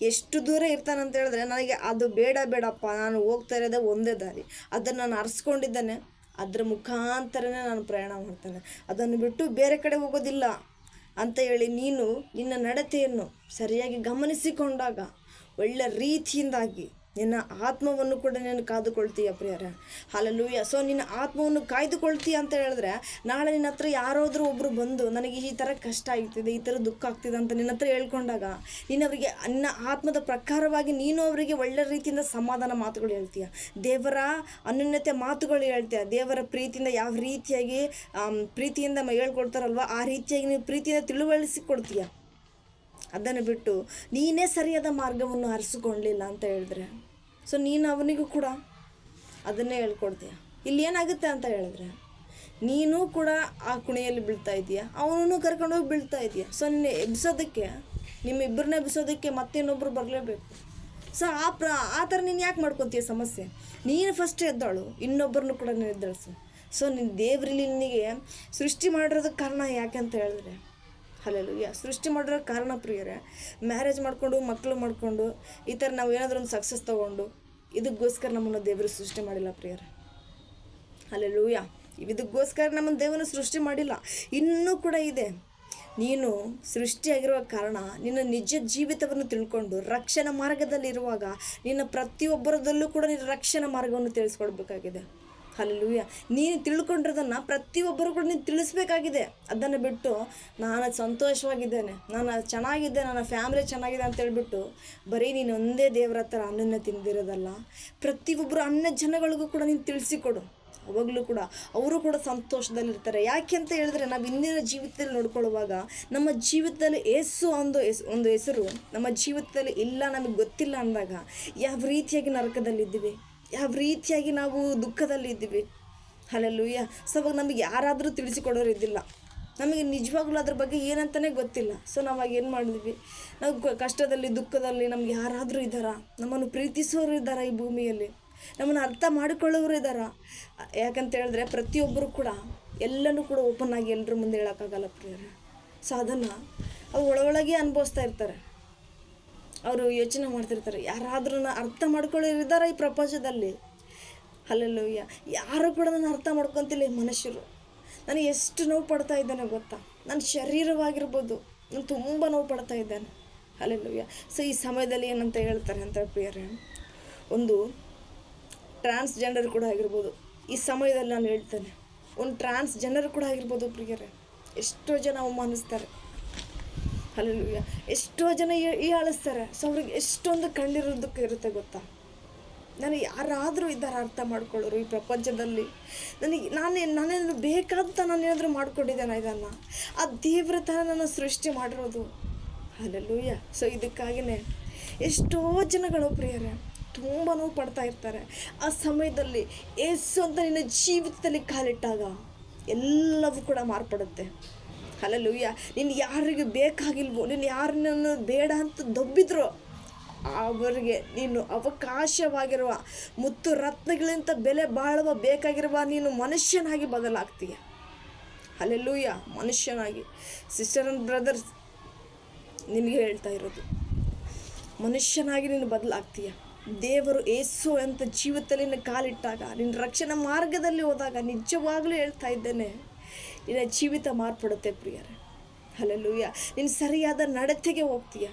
ಎಷ್ಟು ದೂರ ಇರ್ತಾನಂತ ಹೇಳಿದ್ರೆ, ನನಗೆ ಅದು ಬೇಡಪ್ಪ, ನಾನು ಹೋಗ್ತಾ ಇರೋದೇ ಒಂದೇ ದಾರಿ, ಅದನ್ನು ನಾನು ಅರ್ಸ್ಕೊಂಡಿದ್ದೇನೆ, ಅದರ ಮುಖಾಂತರನೇ ನಾನು ಪ್ರಯಾಣ ಮಾಡ್ತೇನೆ, ಅದನ್ನು ಬಿಟ್ಟು ಬೇರೆ ಕಡೆ ಹೋಗೋದಿಲ್ಲ ಅಂತ ಹೇಳಿ ನೀನು ನಿನ್ನ ನಡತೆಯನ್ನು ಸರಿಯಾಗಿ ಗಮನಿಸಿಕೊಂಡಾಗ ಒಳ್ಳೆ ರೀತಿಯಿಂದಾಗಿ ನಿನ್ನ ಆತ್ಮವನ್ನು ಕೂಡ ನೀನು ಕಾದುಕೊಳ್ತೀಯ ಪ್ರಿಯರೇ. ಹಲ್ಲೆಲೂಯಾ. ಸೊ ನಿನ್ನ ಆತ್ಮವನ್ನು ಕಾಯ್ದುಕೊಳ್ತೀಯ ಅಂತ ಹೇಳಿದ್ರೆ, ನಾಳೆ ನಿನ್ನ ಹತ್ರ ಯಾರಾದರೂ ಒಬ್ಬರು ಬಂದು ನನಗೆ ಈ ಥರ ಕಷ್ಟ ಆಗ್ತಿದೆ, ಈ ಥರ ದುಃಖ ಆಗ್ತಿದೆ ಅಂತ ನಿನ್ನ ಹತ್ರ ಹೇಳ್ಕೊಂಡಾಗ ನೀನವರಿಗೆ ನಿನ್ನ ಆತ್ಮದ ಪ್ರಕಾರವಾಗಿ ನೀನು ಅವರಿಗೆ ಒಳ್ಳೆ ರೀತಿಯಿಂದ ಸಮಾಧಾನ ಮಾತುಗಳು ಹೇಳ್ತೀಯ, ದೇವರ ಅನ್ಯೋನ್ಯತೆ ಮಾತುಗಳು ಹೇಳ್ತೀಯ, ದೇವರ ಪ್ರೀತಿಯಿಂದ ಯಾವ ರೀತಿಯಾಗಿ ಪ್ರೀತಿಯಿಂದ ಹೇಳ್ಕೊಳ್ತಾರಲ್ವ ಆ ರೀತಿಯಾಗಿ ನೀವು ಪ್ರೀತಿಯಿಂದ ತಿಳುವಳಿಸಿಕೊಡ್ತೀಯ. ಅದನ್ನು ಬಿಟ್ಟು ನೀನೇ ಸರಿಯಾದ ಮಾರ್ಗವನ್ನು ಆರಿಸಿಕೊಳ್ಳಲಿಲ್ಲ ಅಂತ ಹೇಳಿದ್ರೆ, ಸೊ ನೀನು ಅವನಿಗೂ ಕೂಡ ಅದನ್ನೇ ಹೇಳ್ಕೊಡ್ತೀಯ. ಇಲ್ಲಿ ಏನಾಗುತ್ತೆ ಅಂತ ಹೇಳಿದ್ರೆ, ನೀನು ಕೂಡ ಆ ಕುಣಿಯಲ್ಲಿ ಬೀಳ್ತಾ ಇದೆಯಾ, ಅವನೂ ಕರ್ಕೊಂಡೋಗಿ ಬೀಳ್ತಾ ಇದೆಯಾ. ಸೊ ನಿನ್ನ ಎಬ್ಸೋದಕ್ಕೆ, ನಿಮ್ಮಿಬ್ಬರನ್ನ ಎಬ್ಸೋದಕ್ಕೆ ಮತ್ತೇನೊಬ್ಬರು ಬರಲೇಬೇಕು. ಸೊ ಆ ಥರ ನೀನು ಯಾಕೆ ಮಾಡ್ಕೊತೀಯ ಸಮಸ್ಯೆ? ನೀನು ಫಸ್ಟ್ ಎದ್ದಾಳು, ಇನ್ನೊಬ್ಬರನ್ನು ಕೂಡ ನೀನು ಎದ್ದಳಿಸು. ಸೊ ನಿನ್ನ ದೇವರಲ್ಲಿ ನಿನಗೆ ಸೃಷ್ಟಿ ಮಾಡಿರೋದಕ್ಕೆ ಕಾರಣ ಯಾಕೆ ಅಂತ ಹೇಳಿದ್ರೆ, ಹಲ್ಲೆಲೂಯಾ, ಸೃಷ್ಟಿ ಮಾಡಿರೋ ಕಾರಣ ಪ್ರಿಯರೇ, ಮ್ಯಾರೇಜ್ ಮಾಡಿಕೊಂಡು ಮಕ್ಕಳು ಮಾಡಿಕೊಂಡು ಈ ಥರ ನಾವು ಏನಾದರೂ ಒಂದು ಸಕ್ಸಸ್ ತೊಗೊಂಡು ಇದಕ್ಕೋಸ್ಕರ ನಮ್ಮನ್ನು ದೇವರು ಸೃಷ್ಟಿ ಮಾಡಿಲ್ಲ ಪ್ರಿಯರೇ. ಹಲ್ಲೆಲೂಯಾ. ಇದಕ್ಕೋಸ್ಕರ ನಮ್ಮನ್ನು ದೇವರನ್ನು ಸೃಷ್ಟಿ ಮಾಡಿಲ್ಲ, ಇನ್ನೂ ಕೂಡ ಇದೆ. ನೀನು ಸೃಷ್ಟಿಯಾಗಿರುವ ಕಾರಣ ನಿನ್ನ ನಿಜ ಜೀವಿತವನ್ನು ತಿಳ್ಕೊಂಡು ರಕ್ಷಣಾ ಮಾರ್ಗದಲ್ಲಿರುವಾಗ ನಿನ್ನ ಪ್ರತಿಯೊಬ್ಬರದಲ್ಲೂ ಕೂಡ ನಿನ್ನ ರಕ್ಷಣಾ ಮಾರ್ಗವನ್ನು ತಿಳಿಸ್ಕೊಡ್ಬೇಕಾಗಿದೆ. ಹಲ್ಲೆಲೂಯಾ. ನೀನು ತಿಳ್ಕೊಂಡಿರೋದನ್ನು ಪ್ರತಿಯೊಬ್ಬರು ಕೂಡ ನೀನು ತಿಳಿಸ್ಬೇಕಾಗಿದೆ. ಅದನ್ನು ಬಿಟ್ಟು ನಾನು ಸಂತೋಷವಾಗಿದ್ದೇನೆ, ನಾನು ಚೆನ್ನಾಗಿದ್ದೆ, ನನ್ನ ಫ್ಯಾಮಿಲಿ ಚೆನ್ನಾಗಿದೆ ಅಂತೇಳ್ಬಿಟ್ಟು ಬರೀ ನೀನು ಒಂದೇ ದೇವರ ಹತ್ರ ಅನ್ನನ್ನು ತಿಂದಿರೋದಲ್ಲ, ಪ್ರತಿಯೊಬ್ಬರು ಅನ್ಯ ಜನಗಳಿಗೂ ಕೂಡ ನೀನು ತಿಳಿಸಿಕೊಡು. ಅವಾಗಲೂ ಕೂಡ ಅವರು ಕೂಡ ಸಂತೋಷದಲ್ಲಿರ್ತಾರೆ. ಯಾಕೆ ಅಂತ ಹೇಳಿದ್ರೆ, ನಾವು ಇಂದಿನ ಜೀವಿತದಲ್ಲಿ ನೋಡ್ಕೊಳ್ಳುವಾಗ ನಮ್ಮ ಜೀವಿತದಲ್ಲಿ ಏಸು ಒಂದು ಹೆಸರು ನಮ್ಮ ಜೀವಿತದಲ್ಲಿ ಇಲ್ಲ, ನಮಗೆ ಗೊತ್ತಿಲ್ಲ ಅಂದಾಗ ಯಾವ ರೀತಿಯಾಗಿ ನರಕದಲ್ಲಿದ್ದೀವಿ, ಯಾವ ರೀತಿಯಾಗಿ ನಾವು ದುಃಖದಲ್ಲಿದ್ದೀವಿ. ಹಲ್ಲೆಲೂಯಾ. ಸೊ ಅವಾಗ ನಮಗೆ ಯಾರಾದರೂ ತಿಳಿಸಿಕೊಡೋರು ಇದ್ದಿಲ್ಲ, ನಮಗೆ ನಿಜವಾಗ್ಲೂ ಅದ್ರ ಬಗ್ಗೆ ಏನಂತಲೇ ಗೊತ್ತಿಲ್ಲ. ಸೊ ನಾವಾಗ ಏನು ಮಾಡಿದ್ವಿ, ನಾವು ಕಷ್ಟದಲ್ಲಿ ದುಃಖದಲ್ಲಿ ನಮ್ಗೆ ಯಾರಾದರೂ ಇದ್ದಾರಾ, ನಮ್ಮನ್ನು ಪ್ರೀತಿಸೋರು ಇದ್ದಾರಾ ಈ ಭೂಮಿಯಲ್ಲಿ, ನಮ್ಮನ್ನು ಅರ್ಥ ಮಾಡಿಕೊಳ್ಳೋರು ಇದ್ದಾರಾ? ಯಾಕಂತ ಹೇಳಿದ್ರೆ ಪ್ರತಿಯೊಬ್ಬರು ಕೂಡ ಎಲ್ಲನೂ ಕೂಡ ಓಪನ್ ಆಗಿ ಎಲ್ಲರ ಮುಂದೆ ಹೇಳೋಕ್ಕಾಗಲ್ಲ ಪ್ರಿಯರೇ. ಸೊ ಅದನ್ನು ಅವ್ರು ಒಳಗೆ ಅನುಭವಿಸ್ತಾ ಇರ್ತಾರೆ, ಅವರು ಯೋಚನೆ ಮಾಡ್ತಿರ್ತಾರೆ, ಯಾರಾದ್ರೂ ಅರ್ಥ ಮಾಡ್ಕೊಳ್ಳೋರಿದ್ದಾರೆ ಈ ಪ್ರಪಂಚದಲ್ಲಿ. ಹಲ್ಲೆಲೂಯಾ. ಯಾರು ಕೂಡ ನಾನು ಅರ್ಥ ಮಾಡ್ಕೊತಿಲ್ಲ ಈ ಮನುಷ್ಯರು. ನನಗೆ ಎಷ್ಟು ನೋವು ಪಡ್ತಾ ಇದ್ದಾನೆ ಗೊತ್ತಾ, ನನ್ನ ಶರೀರವಾಗಿರ್ಬೋದು, ನಾನು ತುಂಬ ನೋವು ಪಡ್ತಾ ಇದ್ದಾನೆ. ಹಲ್ಲೆಲೂಯಾ. ಸೊ ಈ ಸಮಯದಲ್ಲಿ ಏನಂತ ಹೇಳ್ತಾರೆ ಅಂತ ಪ್ರಿಯರೇ, ಒಂದು ಟ್ರಾನ್ಸ್ಜೆಂಡರ್ ಕೂಡ ಆಗಿರ್ಬೋದು, ಈ ಸಮಯದಲ್ಲಿ ನಾನು ಹೇಳ್ತೇನೆ, ಒಂದು ಟ್ರಾನ್ಸ್ಜೆಂಡರ್ ಕೂಡ ಆಗಿರ್ಬೋದು ಪ್ರಿಯರೇ, ಎಷ್ಟೋ ಜನ ಅವಮಾನಿಸ್ತಾರೆ. ಹಲ್ಲೆಲೂಯಾ. ಎಷ್ಟೋ ಜನ ಹೀಯಾಳಿಸ್ತಾರೆ. ಸೊ ಅವ್ರಿಗೆ ಎಷ್ಟೊಂದು ಕಣ್ಣೀರೋದಕ್ಕೆ ಇರುತ್ತೆ ಗೊತ್ತಾ. ನನಗೆ ಯಾರಾದರೂ ಇದ್ದಾರೆ ಅರ್ಥ ಮಾಡ್ಕೊಳ್ಳೋರು ಈ ಪ್ರಪಂಚದಲ್ಲಿ. ನಾನೇನು ಬೇಕಾದಂತ ನಾನೇನಾದರೂ ಮಾಡ್ಕೊಂಡಿದ್ದೇನೆ ಇದನ್ನು, ಆ ದೇವರ ಥರ ನನ್ನ ಸೃಷ್ಟಿ ಮಾಡಿರೋದು. ಹಲ್ಲೆಲೂಯಾ. ಸೊ ಇದಕ್ಕಾಗಿಯೇ ಎಷ್ಟೋ ಜನಗಳು ಪ್ರಿಯರೇ ತುಂಬ ನೋವು ಪಡ್ತಾ ಇರ್ತಾರೆ. ಆ ಸಮಯದಲ್ಲಿ ಏಸು ಅಂತ ನಿನ್ನ ಜೀವಿತದಲ್ಲಿ ಕಾಲಿಟ್ಟಾಗ ಎಲ್ಲವೂ ಕೂಡ ಮಾರ್ಪಡುತ್ತೆ. ಹಲ್ಲೆಲೂಯಾ. ನೀನು ಯಾರಿಗೆ ಬೇಕಾಗಿಲ್ವೋ, ನೀನು ಯಾರನ್ನು ಬೇಡ ಅಂತ ದಬ್ಬಿದ್ರೋ ಅವರಿಗೆ ನೀನು ಅವಕಾಶವಾಗಿರುವ ಮುತ್ತು ರತ್ನಗಳಿಂದ ಬೆಲೆ ಬಾಳುವ ಬೇಕಾಗಿರುವ ನೀನು ಮನುಷ್ಯನಾಗಿ ಬದಲಾಗ್ತೀಯ. ಹಲ್ಲೆಲೂಯಾ. ಮನುಷ್ಯನಾಗಿ. ಸಿಸ್ಟರ್ ಆ್ಯಂಡ್ ಬ್ರದರ್ಸ್, ನಿಮಗೆ ಹೇಳ್ತಾ ಇರೋದು, ಮನುಷ್ಯನಾಗಿ ನೀನು ಬದಲಾಗ್ತೀಯ. ದೇವರು ಏಸು ಅಂತ ಜೀವಿತದಲ್ಲಿ ನಿನ್ನ ಕಾಲಿಟ್ಟಾಗ, ನಿನ್ನ ರಕ್ಷಣಾ ಮಾರ್ಗದಲ್ಲಿ ಹೋದಾಗ, ನಿಜವಾಗ್ಲೂ ಹೇಳ್ತಾ ಇದ್ದೇನೆ, ನಿನ್ನ ಜೀವಿತ ಮಾರ್ಪಡುತ್ತೆ ಪ್ರಿಯರೇ. ಹಲ್ಲೆಲೂಯಾ. ನೀನು ಸರಿಯಾದ ನಡತೆಗೆ ಹೋಗ್ತೀಯ.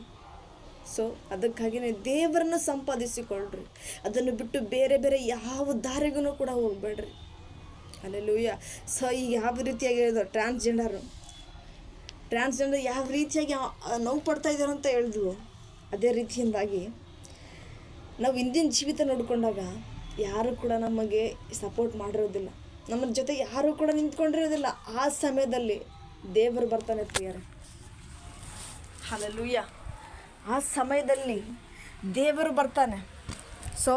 ಸೊ ಅದಕ್ಕಾಗಿಯೇ ದೇವರನ್ನು ಸಂಪಾದಿಸಿಕೊಳ್ಳ್ರಿ, ಅದನ್ನು ಬಿಟ್ಟು ಬೇರೆ ಬೇರೆ ಯಾವ ದಾರಿಗೂ ಕೂಡ ಹೋಗಬೇಡ್ರಿ. ಅಲ್ಲೆಲ್ಲೂಯ್ಯ. ಸೊ ಈಗ ಯಾವ ರೀತಿಯಾಗಿ ಹೇಳಿದ್ರು ಟ್ರಾನ್ಸ್ಜೆಂಡರ್ ಯಾವ ರೀತಿಯಾಗಿ ನೋವು ಪಡ್ತಾ ಇದ್ದಾರೆ ಅಂತ ಹೇಳಿದ್ರು, ಅದೇ ರೀತಿಯಿಂದಾಗಿ ನಾವು ಇಂದಿನ ಜೀವಿತ ನೋಡಿಕೊಂಡಾಗ ಯಾರು ಕೂಡ ನಮಗೆ ಸಪೋರ್ಟ್ ಮಾಡಿರೋದಿಲ್ಲ, ನಮ್ಮ ಜೊತೆ ಯಾರೂ ಕೂಡ ನಿಂತ್ಕೊಂಡಿರೋದಿಲ್ಲ. ಆ ಸಮಯದಲ್ಲಿ ದೇವರು ಬರ್ತಾನೆ ಪ್ರಿಯರೇ. ಹಲ್ಲೆಲೂಯಾ. ಆ ಸಮಯದಲ್ಲಿ ದೇವರು ಬರ್ತಾನೆ. ಸೊ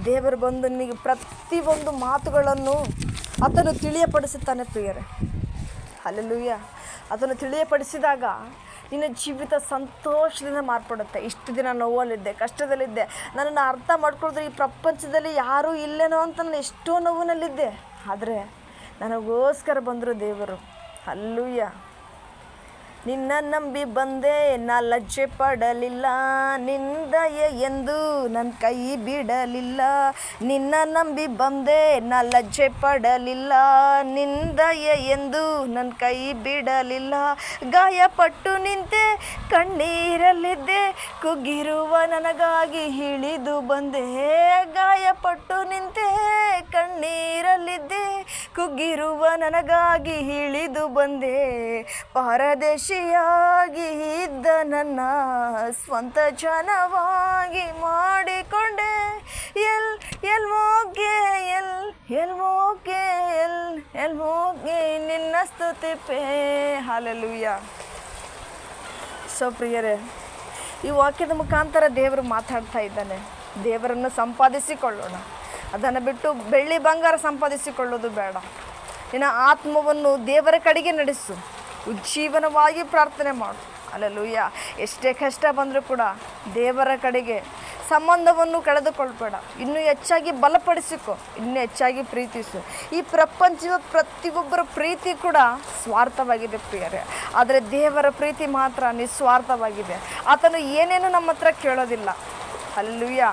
ದೇವರು ಬಂದು ನಿನಗೆ ಪ್ರತಿಯೊಂದು ಮಾತುಗಳನ್ನು ಆತನು ತಿಳಿಯಪಡಿಸುತ್ತಾನೆ ಪ್ರಿಯರೇ. ಹಲ್ಲೆಲೂಯಾ. ಅದನ್ನು ತಿಳಿಯಪಡಿಸಿದಾಗ ನಿನ್ನ ಜೀವಿತ ಸಂತೋಷದಿಂದ ಮಾರ್ಪಡುತ್ತೆ. ಇಷ್ಟು ದಿನ ನೋವಲ್ಲಿದ್ದೆ, ಕಷ್ಟದಲ್ಲಿದ್ದೆ, ನನ್ನನ್ನು ಅರ್ಥ ಮಾಡ್ಕೊಳ್ಳೋದ್ರೆ ಈ ಪ್ರಪಂಚದಲ್ಲಿ ಯಾರೂ ಇಲ್ಲೇನೋ ಅಂತ ನಾನು ಎಷ್ಟೋ ನೋವಿನಲ್ಲಿದ್ದೆ. ಆದರೆ ನನಗೋಸ್ಕರ ಬಂದರು ದೇವರು. ಹಲ್ಲೆಲೂಯಾ. ನಿನ್ನ ನಂಬಿ ಬಂದೆ, ನಾ ಲಜ್ಜೆ ಪಡಲಿಲ್ಲ, ನಿಂದಯೆ ಎಂದು ನನ್ನ ಕೈ ಬಿಡಲಿಲ್ಲ. ನಿನ್ನ ನಂಬಿ ಬಂದೆ, ನಾ ಲಜ್ಜೆ ಪಡಲಿಲ್ಲ, ನಿಂದಯೆ ಎಂದು ನನ್ನ ಕೈ ಬಿಡಲಿಲ್ಲ. ಗಾಯಪಟ್ಟು ನಿಂತೆ, ಕಣ್ಣೀರಲ್ಲಿದ್ದೆ, ಕುಗ್ಗಿರುವ ನನಗಾಗಿ ಇಳಿದು ಬಂದೆ. ಗಾಯಪಟ್ಟು ನಿಂತೆ, ಕಣ್ಣೀರಲ್ಲಿದ್ದೆ, ಕುಗ್ಗಿರುವ ನನಗಾಗಿ ಇಳಿದು ಬಂದೆ. ಪರದೇಶಿಯಾಗಿ ಇದ್ದ ನನ್ನ ಸ್ವಂತ ಜನವಾಗಿ ಮಾಡಿಕೊಂಡೆ. ಎಲ್ ಹೋಗೆ ನಿನ್ನ ಸ್ತುತಿಪೇ. ಹಲ್ಲೆಲೂಯಾ. ಸೊ ಪ್ರಿಯರೇ, ಈ ವಾಕ್ಯದ ಮುಖಾಂತರ ದೇವರು ಮಾತಾಡ್ತಾ ಇದ್ದಾನೆ. ದೇವರನ್ನು ಸಂಪಾದಿಸಿಕೊಳ್ಳೋಣ. ಅದನ್ನು ಬಿಟ್ಟು ಬೆಳ್ಳಿ ಬಂಗಾರ ಸಂಪಾದಿಸಿಕೊಳ್ಳೋದು ಬೇಡ. ನಿನ್ನ ಆತ್ಮವನ್ನು ದೇವರ ಕಡೆಗೆ ನಡೆಸು. ಉಜ್ಜೀವನವಾಗಿ ಪ್ರಾರ್ಥನೆ ಮಾಡು. ಹಲ್ಲೆಲೂಯಾ. ಎಷ್ಟೇ ಕಷ್ಟ ಬಂದರೂ ಕೂಡ ದೇವರ ಕಡೆಗೆ ಸಂಬಂಧವನ್ನು ಕಳೆದುಕೊಳ್ಬೇಡ. ಇನ್ನೂ ಹೆಚ್ಚಾಗಿ ಬಲಪಡಿಸಿಕೊ, ಇನ್ನೂ ಹೆಚ್ಚಾಗಿ ಪ್ರೀತಿಸು. ಈ ಪ್ರಪಂಚದ ಪ್ರತಿಯೊಬ್ಬರ ಪ್ರೀತಿ ಕೂಡ ಸ್ವಾರ್ಥವಾಗಿದೆ ಪ್ರಿಯರೇ, ಆದರೆ ದೇವರ ಪ್ರೀತಿ ಮಾತ್ರ ನಿಸ್ವಾರ್ಥವಾಗಿದೆ. ಆತನು ಏನೇನು ನಮ್ಮ ಹತ್ರ ಕೇಳೋದಿಲ್ಲ. ಹಲ್ಲೆಲೂಯಾ.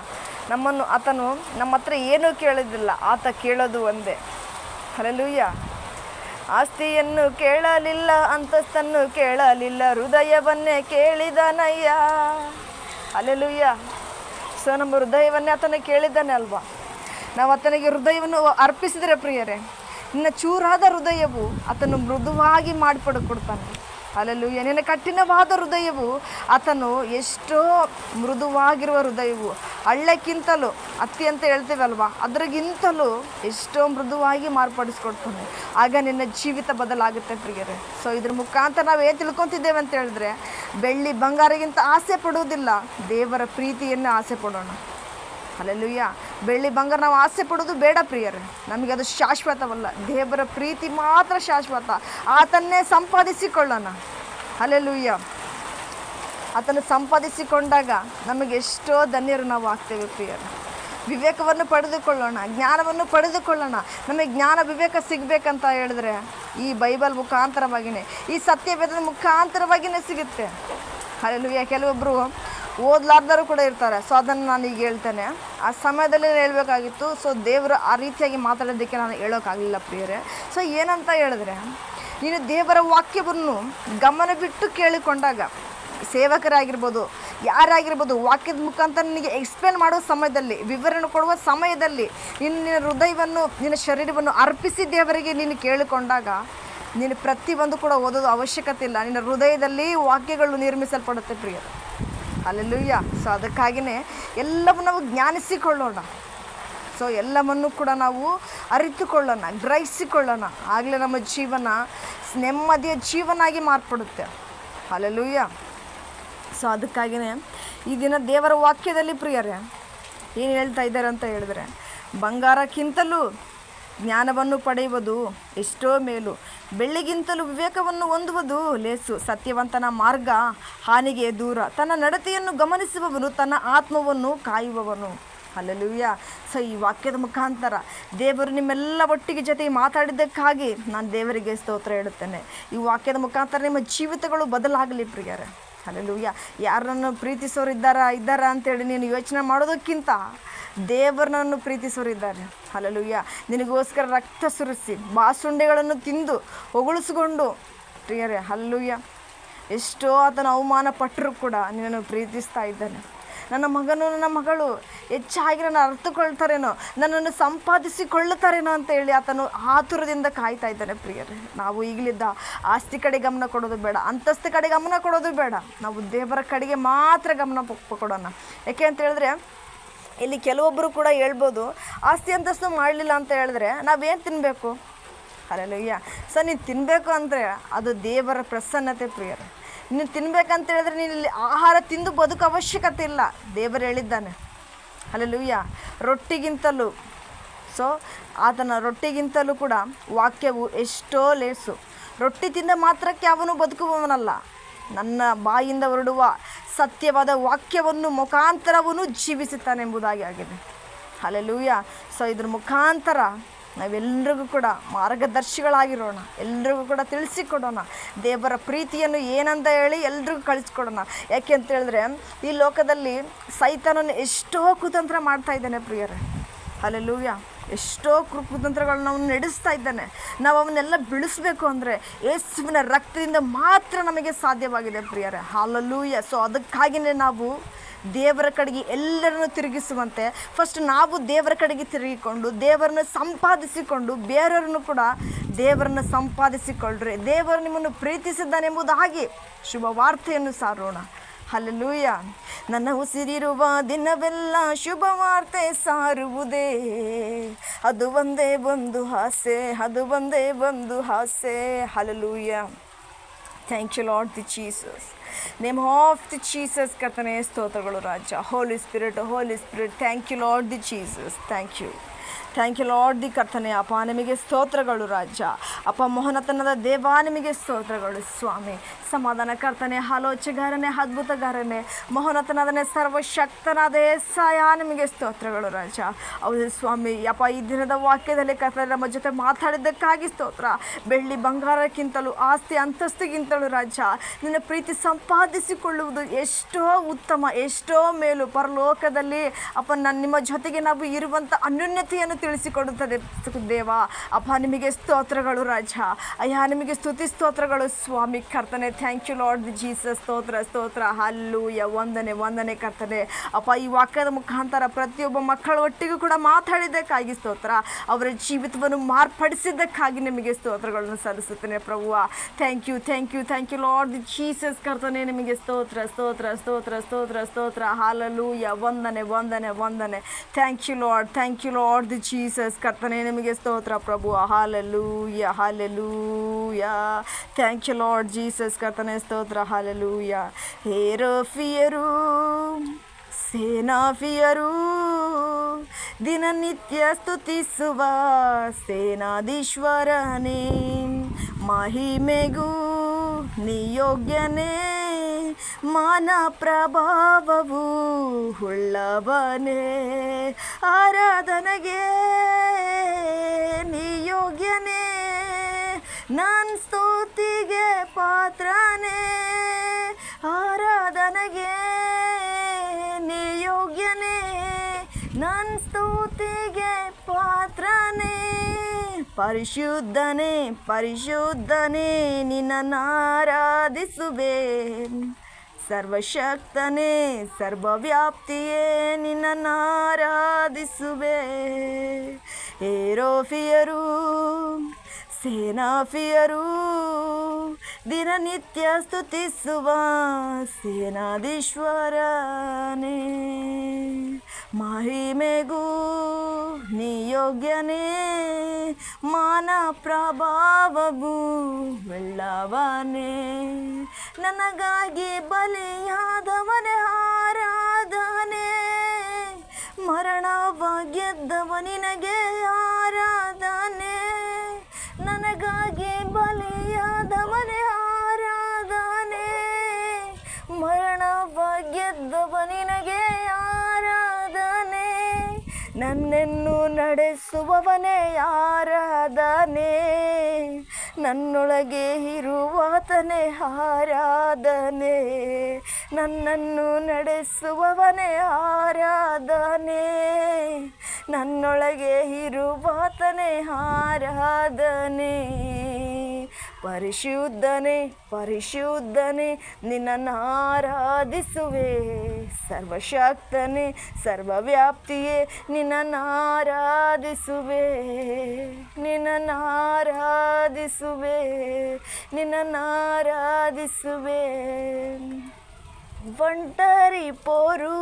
ಆತನು ನಮ್ಮ ಹತ್ರ ಏನೂ ಕೇಳೋದಿಲ್ಲ, ಆತ ಕೇಳೋದು ಒಂದೇ. ಹಲ್ಲೆಲೂಯಾ. ಆಸ್ತಿಯನ್ನು ಕೇಳಲಿಲ್ಲ, ಅಂತಸ್ತನ್ನು ಕೇಳಲಿಲ್ಲ, ಹೃದಯವನ್ನೇ ಕೇಳಿದನಯ್ಯ. ಹಲ್ಲೆಲೂಯಾ. ಸೊ ನಮ್ಮ ಹೃದಯವನ್ನೇ ಆತನ ಕೇಳಿದ್ದಾನೆ ಅಲ್ವಾ. ನಾವು ಆತನಿಗೆ ಹೃದಯವನ್ನು ಅರ್ಪಿಸಿದರೆ ಪ್ರಿಯರೇ, ನಿನ್ನ ಚೂರಾದ ಹೃದಯವು ಆತನು ಮೃದುವಾಗಿ ಮಾಡಿಕೊಡ್ತಾನೆ. ಹಲ್ಲೆಲೂಯಾ. ನಿನ್ನ ಕಠಿಣವಾದ ಹೃದಯವು ಆತನು ಎಷ್ಟೋ ಮೃದುವಾಗಿರುವ ಹೃದಯವು, ಹಳ್ಳಕ್ಕಿಂತಲೂ ಹತ್ತಿ ಅಂತ ಹೇಳ್ತೀವಲ್ವ, ಅದ್ರಿಗಿಂತಲೂ ಎಷ್ಟೋ ಮೃದುವಾಗಿ ಮಾರ್ಪಡಿಸ್ಕೊಡ್ತಾನೆ. ಆಗ ನಿನ್ನ ಜೀವಿತ ಬದಲಾಗುತ್ತೆ ಪ್ರಿಯರೇ. ಸೊ ಇದ್ರ ಮುಖಾಂತರ ನಾವು ಏನು ತಿಳ್ಕೊತಿದ್ದೇವೆ ಅಂತ ಹೇಳಿದ್ರೆ, ಬೆಳ್ಳಿ ಬಂಗಾರಗಿಂತ ಆಸೆ ಪಡುವುದಿಲ್ಲ, ದೇವರ ಪ್ರೀತಿಯನ್ನು ಆಸೆ ಪಡೋಣ. ಹಲ್ಲೆಲೂಯಾ. ಬೆಳ್ಳಿ ಬಂಗಾರ ನಾವು ಆಸೆ ಪಡೋದು ಬೇಡ ಪ್ರಿಯರೇ, ನಮಗೆ ಅದು ಶಾಶ್ವತವಲ್ಲ. ದೇವರ ಪ್ರೀತಿ ಮಾತ್ರ ಶಾಶ್ವತ. ಆತನ್ನೇ ಸಂಪಾದಿಸಿಕೊಳ್ಳೋಣ. ಹಲ್ಲೆಲೂಯಾ. ಆತನ್ನು ಸಂಪಾದಿಸಿಕೊಂಡಾಗ ನಮಗೆ ಎಷ್ಟೋ ಧನ್ಯರು ನಾವು ಆಗ್ತೇವೆ ಪ್ರಿಯರೇ. ವಿವೇಕವನ್ನು ಪಡೆದುಕೊಳ್ಳೋಣ, ಜ್ಞಾನವನ್ನು ಪಡೆದುಕೊಳ್ಳೋಣ. ನಮಗೆ ಜ್ಞಾನ ವಿವೇಕ ಸಿಗಬೇಕಂತ ಹೇಳಿದ್ರೆ ಈ ಬೈಬಲ್ ಮುಖಾಂತರವಾಗಿಯೇ, ಈ ಸತ್ಯವೇದದ ಮುಖಾಂತರವಾಗಿಯೇ ಸಿಗುತ್ತೆ. ಹಲ್ಲೆಲೂಯಾ. ಕೆಲವೊಬ್ಬರು ಓದ್ಲಾರ್ದರು ಕೂಡ ಇರ್ತಾರೆ. ಸೊ ಅದನ್ನು ನಾನು ಈಗ ಹೇಳ್ತೇನೆ. ಆ ಸಮಯದಲ್ಲಿ ಹೇಳಬೇಕಾಗಿತ್ತು. ಸೊ ದೇವರು ಆ ರೀತಿಯಾಗಿ ಮಾತಾಡೋದಕ್ಕೆ ನಾನು ಹೇಳೋಕ್ಕಾಗಲಿಲ್ಲ ಪ್ರಿಯರೇ. ಸೊ ಏನಂತ ಹೇಳಿದ್ರೆ, ನೀನು ದೇವರ ವಾಕ್ಯವನ್ನು ಗಮನ ಬಿಟ್ಟು ಕೇಳಿಕೊಂಡಾಗ, ಸೇವಕರಾಗಿರ್ಬೋದು, ಯಾರಾಗಿರ್ಬೋದು, ವಾಕ್ಯದ ಮುಖಾಂತರ ನಿನಗೆ ಎಕ್ಸ್ಪ್ಲೇನ್ ಮಾಡೋ ಸಮಯದಲ್ಲಿ, ವಿವರಣೆ ಕೊಡುವ ಸಮಯದಲ್ಲಿ ನಿನ್ನ ಹೃದಯವನ್ನು, ನಿನ್ನ ಶರೀರವನ್ನು ಅರ್ಪಿಸಿ ದೇವರಿಗೆ ನೀನು ಕೇಳಿಕೊಂಡಾಗ, ನೀನು ಪ್ರತಿಯೊಂದು ಕೂಡ ಓದೋದು ಅವಶ್ಯಕತೆ ಇಲ್ಲ. ನಿನ್ನ ಹೃದಯದಲ್ಲಿ ವಾಕ್ಯಗಳು ನಿರ್ಮಿಸಲ್ಪಡುತ್ತೆ ಪ್ರಿಯರು. ಹಲ್ಲೆಲೂಯಾ. ಸೊ ಅದಕ್ಕಾಗಿಯೇ ಎಲ್ಲವೂ ನಾವು ಜ್ಞಾನಿಸಿಕೊಳ್ಳೋಣ. ಸೊ ಎಲ್ಲವನ್ನು ಕೂಡ ನಾವು ಅರಿತುಕೊಳ್ಳೋಣ, ಗ್ರಹಿಸಿಕೊಳ್ಳೋಣ. ಆಗಲೇ ನಮ್ಮ ಜೀವನ ನೆಮ್ಮದಿಯ ಜೀವನ ಆಗಿ ಮಾರ್ಪಡುತ್ತೆ. ಹಲ್ಲೆಲೂಯಾ. ಸೊ ಅದಕ್ಕಾಗಿಯೇ ಈ ದಿನ ದೇವರ ವಾಕ್ಯದಲ್ಲಿ ಪ್ರಿಯರೇ ಏನು ಹೇಳ್ತಾ ಇದ್ದಾರೆ ಅಂತ ಹೇಳಿದ್ರೆ, ಬಂಗಾರಕ್ಕಿಂತಲೂ ಜ್ಞಾನವನ್ನು ಪಡೆಯುವುದು ಎಷ್ಟೋ ಮೇಲು, ಬೆಳ್ಳಿಗಿಂತಲೂ ವಿವೇಕವನ್ನು ಹೊಂದುವುದು ಲೇಸು. ಸತ್ಯವಂತನ ಮಾರ್ಗ ಹಾನಿಗೆ ದೂರ, ತನ್ನ ನಡತೆಯನ್ನು ಗಮನಿಸುವವನು ತನ್ನ ಆತ್ಮವನ್ನು ಕಾಯುವವನು. ಹಲ್ಲೆಲೂಯಾ. ಸೊ ಈ ವಾಕ್ಯದ ಮುಖಾಂತರ ದೇವರು ನಿಮ್ಮೆಲ್ಲ ಒಟ್ಟಿಗೆ ಜೊತೆಗೆ ಮಾತಾಡಿದ್ದಕ್ಕಾಗಿ ನಾನು ದೇವರಿಗೆ ಸ್ತೋತ್ರ ಹೇಳುತ್ತೇನೆ. ಈ ವಾಕ್ಯದ ಮುಖಾಂತರ ನಿಮ್ಮ ಜೀವಿತಗಳು ಬದಲಾಗಲಿ ಪ್ರಿಯರೇ. ಹಲ್ಲೆಲೂಯಾ. ಯಾರನ್ನು ಪ್ರೀತಿಸೋರು ಇದ್ದಾರಾ ಅಂತೇಳಿ ನೀನು ಯೋಚನೆ ಮಾಡೋದಕ್ಕಿಂತ ದೇವರನ್ನು ಪ್ರೀತಿಸೋರಿದ್ದಾರೆ. ಹಲ್ಲೆಲೂಯಾ. ನಿನಗೋಸ್ಕರ ರಕ್ತ ಸುರಿಸಿ ಬಾಸುಂಡೆಗಳನ್ನು ತಿಂದು ಹೊಗಳಿಸ್ಕೊಂಡು ಪ್ರಿಯರೇ, ಹಲ್ಲೆಲೂಯಾ, ಎಷ್ಟೋ ಆತನ ಅವಮಾನ ಪಟ್ಟರೂ ಕೂಡ ನಿನ್ನನ್ನು ಪ್ರೀತಿಸ್ತಾ ಇದ್ದಾನೆ. ನನ್ನ ಮಗನು ನನ್ನ ಮಗಳು ಹೆಚ್ಚಾಗಿ ನನ್ನ ಅರ್ಥಕೊಳ್ತಾರೇನೋ, ನನ್ನನ್ನು ಸಂಪಾದಿಸಿಕೊಳ್ಳುತ್ತಾರೇನೋ ಅಂತ ಹೇಳಿ ಆತನು ಆತುರದಿಂದ ಕಾಯ್ತಾ ಇದ್ದಾನೆ ಪ್ರಿಯರೇ. ನಾವು ಈಗಲಿದ್ದ ಆಸ್ತಿ ಕಡೆ ಗಮನ ಕೊಡೋದು ಬೇಡ, ಅಂತಸ್ತು ಕಡೆ ಗಮನ ಕೊಡೋದು ಬೇಡ. ನಾವು ದೇವರ ಕಡೆಗೆ ಮಾತ್ರ ಗಮನ ಕೊಡೋಣ. ಯಾಕೆ ಅಂತ ಹೇಳಿದ್ರೆ ಇಲ್ಲಿ ಕೆಲವೊಬ್ಬರು ಕೂಡ ಹೇಳ್ಬೋದು, ಆಸ್ತಿ ಅಂತಸ್ತು ಮಾಡಲಿಲ್ಲ ಅಂತ ಹೇಳಿದ್ರೆ ನಾವೇನು ತಿನ್ನಬೇಕು? ಹಲ್ಲೆಲೂಯಾ. ಸೊ ನೀನು ತಿನ್ನಬೇಕು ಅಂದರೆ ಅದು ದೇವರ ಪ್ರಸನ್ನತೆ ಪ್ರಿಯರೇ. ನೀನು ತಿನ್ಬೇಕಂತ ಹೇಳಿದ್ರೆ ನೀನು ಇಲ್ಲಿ ಆಹಾರ ತಿಂದು ಬದುಕು ಅವಶ್ಯಕತೆ ಇಲ್ಲ. ದೇವರು ಹೇಳಿದ್ದಾನೆ ಹಲ್ಲೆಲೂಯಾ, ರೊಟ್ಟಿಗಿಂತಲೂ ಆತನ ರೊಟ್ಟಿಗಿಂತಲೂ ಕೂಡ ವಾಕ್ಯವು ಎಷ್ಟೋ ಲೇಸು. ರೊಟ್ಟಿ ತಿಂದ ಮಾತ್ರಕ್ಕೆ ಅವನು ಬದುಕುವವನಲ್ಲ, ನನ್ನ ಬಾಯಿಂದ ಹೊರಡುವ ಸತ್ಯವಾದ ವಾಕ್ಯವನ್ನು ಮುಖಾಂತರವನು ಜೀವಿಸುತ್ತಾನೆಂಬುದಾಗಿ ಆಗಿದೆ. ಹಲ್ಲೆಲೂಯಾ. ಸೊ ಇದ್ರ ಮುಖಾಂತರ ನಾವೆಲ್ಲರಿಗೂ ಕೂಡ ಮಾರ್ಗದರ್ಶಿಗಳಾಗಿರೋಣ, ಎಲ್ರಿಗೂ ಕೂಡ ತಿಳಿಸಿಕೊಡೋಣ ದೇವರ ಪ್ರೀತಿಯನ್ನು ಏನಂತ ಹೇಳಿ ಎಲ್ರಿಗೂ ಕಳಿಸ್ಕೊಡೋಣ. ಯಾಕೆ ಅಂತ ಹೇಳಿದ್ರೆ ಈ ಲೋಕದಲ್ಲಿ ಸೈತಾನನು ಎಷ್ಟೋ ಕುತಂತ್ರ ಮಾಡ್ತಾ ಇದ್ದಾನೆ ಪ್ರಿಯರೇ. ಹಲ್ಲೆಲೂಯಾ. ಎಷ್ಟೋ ಕುತಂತ್ರಗಳನ್ನ ಅವನು ನಡೆಸ್ತಾ ಇದ್ದಾನೆ. ನಾವು ಅವನ್ನೆಲ್ಲ ಬಿಡಿಸ್ಬೇಕು ಅಂದರೆ ಯೇಸುವಿನ ರಕ್ತದಿಂದ ಮಾತ್ರ ನಮಗೆ ಸಾಧ್ಯವಾಗಿದೆ ಪ್ರಿಯರೇ. ಹಲ್ಲೆಲೂಯಾ. ಸೊ ಅದಕ್ಕಾಗಿಯೇ ನಾವು ದೇವರ ಕಡೆಗೆ ಎಲ್ಲರನ್ನು ತಿರುಗಿಸುವಂತೆ ಫಸ್ಟ್ ನಾವು ದೇವರ ಕಡೆಗೆ ತಿರುಗಿಕೊಂಡು ದೇವರನ್ನು ಸಂಪಾದಿಸಿಕೊಂಡು ಬೇರೆಯವ್ರನ್ನು ಕೂಡ ದೇವರನ್ನು ಸಂಪಾದಿಸಿಕೊಳ್ಳ್ರಿ. ದೇವರು ನಿಮ್ಮನ್ನು ಪ್ರೀತಿಸಿದ್ದಾನೆಂಬುದಾಗಿ ಶುಭ ವಾರ್ತೆಯನ್ನು ಸಾರೋಣ. ಹಲ್ಲೆಲೂಯಾ. ನನ್ನ ಉಸಿರಿರುವ ದಿನವೆಲ್ಲ ಶುಭ ವಾರ್ತೆ ಸಾರುವುದೇ, ಅದು ಒಂದೇ ಒಂದು ಆಸೆ, ಅದು ಒಂದೇ ಒಂದು ಆಸೆ. Hallelujah. Thank you Lord the Jesus. Name of the Jesus. ಕರ್ತನೇ ಸ್ತೋತ್ರಗಳು ರಾಜ. Holy Spirit, Holy Spirit. Thank you Lord the Jesus. Thank you Lord the ಕರ್ತನೆ. ಅಪ್ಪ ನಿಮಗೆ ಸ್ತೋತ್ರಗಳು ರಾಜ. ಅಪ್ಪ ಮೋಹನತನದ ದೇವ ನಿಮಗೆ ಸ್ತೋತ್ರಗಳು ಸ್ವಾಮಿ. ಸಮಾಧಾನ ಕರ್ತನೆ, ಆಲೋಚೆಗಾರನೇ, ಅದ್ಭುತಗಾರನೇ, ಮೋಹನತನದನೇ, ಸರ್ವಶಕ್ತನಾದ ಏಸಾಯ ನಿಮಗೆ ಸ್ತೋತ್ರಗಳು ರಾಜ. ಹೌದು ಸ್ವಾಮಿ. ಅಪ್ಪ ಈ ದಿನದ ವಾಕ್ಯದಲ್ಲಿ ಕರ್ತನೆ ನಮ್ಮ ಜೊತೆ ಮಾತಾಡಿದ್ದಕ್ಕಾಗಿ ಸ್ತೋತ್ರ. ಬೆಳ್ಳಿ ಬಂಗಾರಕ್ಕಿಂತಲೂ ಆಸ್ತಿ ಅಂತಸ್ತಿಗಿಂತಲೂ ರಾಜ ನಿನ್ನ ಪ್ರೀತಿ ಸಂಪಾದಿಸಿಕೊಳ್ಳುವುದು ಎಷ್ಟೋ ಉತ್ತಮ, ಎಷ್ಟೋ ಮೇಲು. ಪರಲೋಕದಲ್ಲಿ ಅಪ್ಪ ನಿಮ್ಮ ಜೊತೆಗೆ ನಾವು ಇರುವಂಥ ಅನ್ಯೋನ್ಯತೆಯನ್ನು ತಿಳಿಸಿಕೊಡುತ್ತದೆ ದೇವ. ಅಪ್ಪ ನಿಮಗೆ ಸ್ತೋತ್ರಗಳು ರಾಜ. ಅಯ್ಯ ನಿಮಗೆ ಸ್ತುತಿ ಸ್ತೋತ್ರಗಳು ಸ್ವಾಮಿ ಕರ್ತನೆ. Thank you Lord the Jesus. ಸ್ತೋತ್ರ. ಹಲ್ಲೆಲೂಯಾ. ವಂದನೆ ಕರ್ತನೆ. ಅಪ್ಪ ಈ ವಾಕ್ಯದ ಮುಖಾಂತರ ಪ್ರತಿಯೊಬ್ಬ ಮಕ್ಕಳ ಒಟ್ಟಿಗೂ ಕೂಡ ಮಾತಾಡಿದ್ದಕ್ಕಾಗಿ ಸ್ತೋತ್ರ. ಅವರ ಜೀವಿತವನ್ನು ಮಾರ್ಪಡಿಸಿದ್ದಕ್ಕಾಗಿ ನಿಮಗೆ ಸ್ತೋತ್ರಗಳನ್ನು ಸಲ್ಲಿಸುತ್ತೇನೆ ಪ್ರಭುವ. Thank you Lord the Jesus ಕರ್ತನೆ. ನಿಮಗೆ ಸ್ತೋತ್ರ. ಹಲ್ಲೆಲೂಯಾ. ವಂದನೆ. Thank you Lord the Jesus ಕರ್ತನೆ. ನಿಮಗೆ ಸ್ತೋತ್ರ ಪ್ರಭು. Hallelujah. Thank you Lord Jesus ಕರ್ತನೆ. ಸ್ತೋತ್ರ. ಹಲ್ಲೆಲೂಯಾ. ಹೇರೋಫಿಯರು ಸೇನಾಫಿಯರು ದಿನನಿತ್ಯ ಸ್ತುತಿಸುವ ಸೇನಾಧೀಶ್ವರನೇ, ಮಹಿಮೆಗೂ ನಿಯೋಗ್ಯನೇ, ಮಾನ ಪ್ರಭಾವವು ಉಳ್ಳವನೇ, ಆರಾಧನೆಗೆ ನಿಯೋಗ್ಯನೇ, ನನ್ನ ಸ್ತುತಿಗೆ ಪಾತ್ರನೇ, ಆರಾಧನೆಗೆ ನಿಯೋಗ್ಯನೇ, ನನ್ನ ಸ್ತುತಿಗೆ ಪಾತ್ರನೇ, ಪರಿಶುದ್ಧನೇ ನಿನ್ನನ್ನು ಆರಾಧಿಸುವೆ, ಸರ್ವಶಕ್ತನೇ ಸರ್ವವ್ಯಾಪ್ತಿಯೇ ನಿನ್ನನ್ನು ಆರಾಧಿಸುವೆ. ಹೇರೋಫಿಯರು ಸೇನಾಫಿಯರು ದಿನನಿತ್ಯ ಸ್ತುತಿಸುವ ಸೇನಾಧೀಶ್ವರನೇ, ಮಹಿಮೆಗೂ ನಿಯೋಗ್ಯನೇ, ಮಾನ ಪ್ರಭಾವವು ಉಳ್ಳವನೇ, ನನಗಾಗಿ ಬಲಿಯಾದವನೇ ಆರಾಧನೆ, ಮರಣವ ಗೆದ್ದವ ನಿನಗೆ ಆರಾಧನೆ, ನನಗಾಗಿ ಬಲಿಯಾದವನೇ ಆರಾಧನೆ, ಮರಣವ ಗೆದ್ದವ ನಿನಗೆ ಆರಾಧನೆ, ನನ್ನನ್ನು ನಡೆಸುವವನೇ ಆರಾಧನೆ, ನನ್ನೊಳಗೆ ಇರುವಾತನೇ ಆರಾಧನೆ, ನನ್ನನ್ನು ನಡೆಸುವವನೇ ಆರಾಧನೆ, ನನ್ನೊಳಗೆ ಇರುವಾತನೇ ಆರಾಧನೆ. ಪರಿಶುದ್ಧನೇ ಪರಿಶುದ್ಧನೇ ನಿನ್ನನ್ನು ಆರಾಧಿಸುವೆ, ಸರ್ವಶಕ್ತನೇ ಸರ್ವವ್ಯಾಪ್ತಿಯೇ ನಿನ್ನನ್ನು ಆರಾಧಿಸುವೆ, ನಿನ್ನನ್ನು ಆರಾಧಿಸುವೆ, ನಿನ್ನನ್ನು ಆರಾಧಿಸುವೆ. ఒంటరి పోరు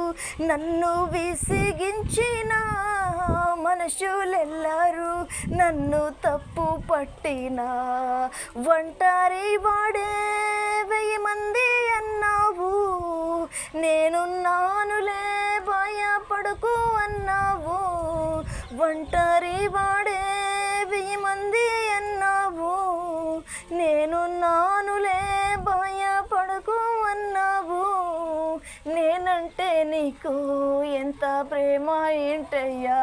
నన్ను విసిగించిన మనుషులెల్లరూ నన్ను తప్పు పట్టిన, ఒంటరి వాడే 1000 మంది అన్నావు, నేనున్నానులే భయపడకు అన్నావు. ఒంటరి వాడే 1000 మంది అన్నావు, నేనున్నానులే భయపడకు అన్నావు. నేనంటే నీకు ఎంత ప్రేమ ఏంటయ్యా,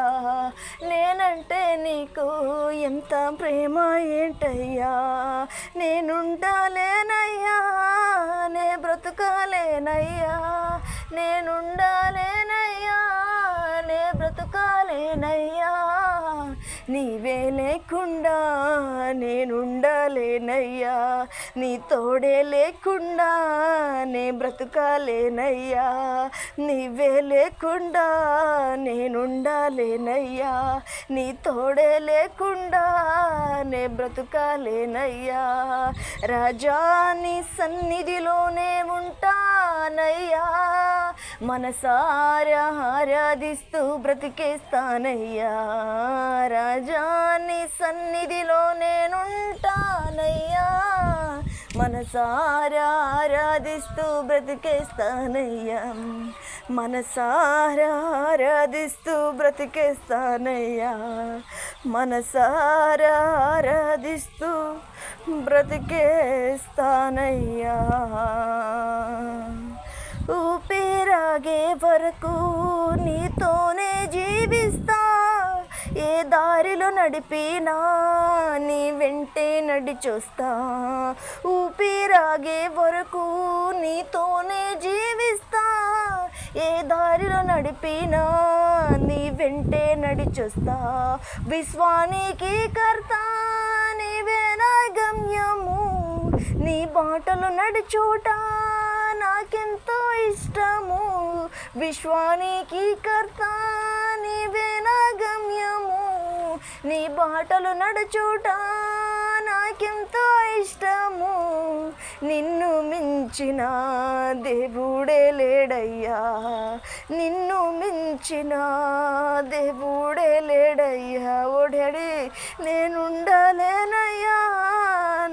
నేనంటే నీకు ఎంత ప్రేమ ఏంటయ్యా. నేనుండాలేనయ్యా, నే బ్రతుకాలేనయ్యా, నేనుండాలేనయ్యా, నే బ్రతుకాలేనయ్యా. నీవే లేకుండా నేనుండలేనయ్యా, నీ తోడే లేకుండా నే బ్రతుకాలేనయ్యా. నీవే లేకుండా నేనుండలేనయ్యా, నీ తోడే లేకుండా నే బ్రతుకాలేనయ్యా. రాజా నీ సన్నిధిలోనే ఉంటానయ్యా, మనసారా ఆరాధిస్తూ బ్రతికేస్తానయ్యా. రాజా నీ సన్నిధిలో నేనుంటానయ్యా, మనసారా ఆరాధిస్తూ బ్రతికేస్తానయ్యా, మనసారా ఆరాధిస్తూ బ్రతికేస్తానయ్యా, మనసారా ఆరాధిస్తూ బ్రతికేస్తానయ్యా. ఊపిరాగే వరకు నీతోనే జీవిస్తా, ఏ దారిలో నడిపినా నీ వెంటే నడిచొస్తా. ఊపిరాగే వరకు నీతోనే జీవిస్తా, ఏ దారిలో నడిపినా నీ వెంటే నడిచొస్తా. విశ్వానికి కర్త నీవే నా గమ్యము, నీ బాటలు నడిచోట నాకెంతో ఇష్టము. విశ్వానికి కర్త నీవే నా గమ్యము, నీ బాటలు నడుచోట నాకెంతో ఇష్టము. నిన్ను మించిన దేవుడే లేడయ్యా, నిన్ను మించిన దేవుడే లేడయ్యా. ఓడడి నేనుండలేనయ్యా,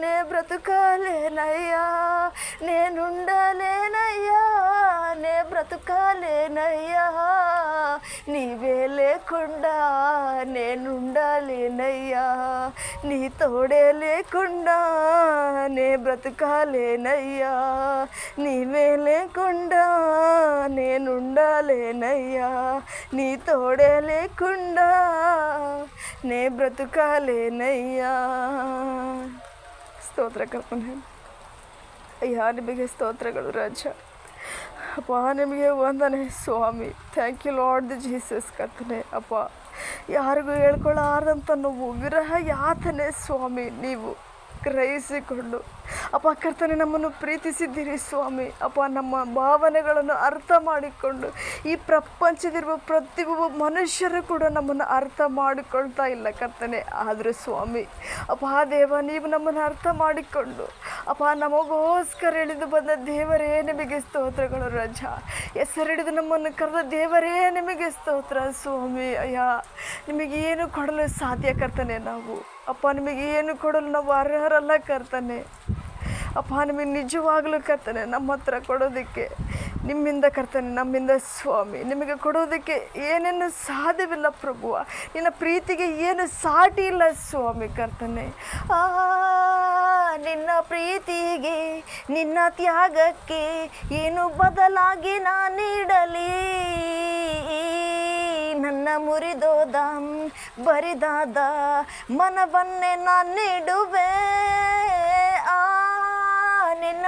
నే బ్రతుకాలేనయ్యా, నేనుండలేనయ్యా, నే బ్రతుకాలేనయ్యా. నీవే లేకుండా నేనుండలేనయ్యా, నీ తోడే లేకుండా నే బ్రతుకాలేనయ్యా. నీవే లేకుండా నేనుండలేనయ్యా, నీ తోడే లేకుండా నే ಬ್ರತುಕಾಲೇನಯ್ಯ. ಸ್ತೋತ್ರ ಕರ್ತನೆ. ಅಯ್ಯ ನಿಮಗೆ ಸ್ತೋತ್ರಗಳು ರಾಜ. ಅಪ್ಪ ನಿಮಗೆ ವಂದನೆ ಸ್ವಾಮಿ. ಥ್ಯಾಂಕ್ ಯು ಲಾರ್ಡ್ ಜೀಸಸ್ ಕರ್ತನೆ. ಅಪ್ಪ ಯಾರಿಗೂ ಹೇಳ್ಕೊಳ್ಳಾರ್ದಂಥ ನೋವು ವಿರಹ ಯಾತನೆ ಸ್ವಾಮಿ ನೀವು ಗ್ರಹಿಸಿಕೊಂಡು ಅಪ್ಪ ಕರ್ತನೆ ನಮ್ಮನ್ನು ಪ್ರೀತಿಸಿದ್ದೀರಿ ಸ್ವಾಮಿ. ಅಪ್ಪ ನಮ್ಮ ಭಾವನೆಗಳನ್ನು ಅರ್ಥ ಮಾಡಿಕೊಂಡು ಈ ಪ್ರಪಂಚದಿರುವ ಪ್ರತಿಯೊಬ್ಬ ಮನುಷ್ಯರು ಕೂಡ ನಮ್ಮನ್ನು ಅರ್ಥ ಮಾಡಿಕೊಳ್ತಾ ಇಲ್ಲ ಕರ್ತನೆ. ಆದರೂ ಸ್ವಾಮಿ ಅಪ್ಪ ದೇವ ನೀವು ನಮ್ಮನ್ನು ಅರ್ಥ ಮಾಡಿಕೊಂಡು ಅಪ್ಪ ನಮಗೋಸ್ಕರ ಇಳಿದು ಬಂದ ದೇವರೇ ನಿಮಗೆ ಸ್ತೋತ್ರಗಳು ರಾಜ. ಹೆಸರಿಡಿದು ನಮ್ಮನ್ನು ಕರೆದ ದೇವರೇ ನಿಮಗೆ ಸ್ತೋತ್ರ ಸ್ವಾಮಿ. ಅಯ್ಯ ನಿಮಗೆ ಏನು ಕೊಡಲು ಸಾಧ್ಯ ಕರ್ತನೆ ನಾವು ಅಪ್ಪ, ನಿಮಗೆ ಏನು ಕೊಡಲು ನಾವು ಅರ್ಹರಲ್ಲ ಕರ್ತನೆ. ಅಪ್ಪ ನಿಮಗೆ ನಿಜವಾಗಲೂ ಕರ್ತನೆ ನಮ್ಮ ಹತ್ರ ಕೊಡೋದಕ್ಕೆ ನಿಮ್ಮಿಂದ ಕರ್ತನೆ ನಮ್ಮಿಂದ ಸ್ವಾಮಿ ನಿಮಗೆ ಕೊಡೋದಕ್ಕೆ ಏನೇನು ಸಾಧ್ಯವಿಲ್ಲ ಪ್ರಭುವ. ನಿನ್ನ ಪ್ರೀತಿಗೆ ಏನು ಸಾಟಿ ಇಲ್ಲ ಸ್ವಾಮಿ ಕರ್ತನೆ. ನಿನ್ನ ಪ್ರೀತಿಗೆ ನಿನ್ನ ತ್ಯಾಗಕ್ಕೆ ಏನು ಬದಲಾಗಿ ನಾನು ನೀಡಲಿ. ನನ್ನ ಮುರಿದೋದ ಬರಿದಾದ ಮನವನ್ನೇ ನಾನು ನೀಡುವೆ. ನಿನ್ನ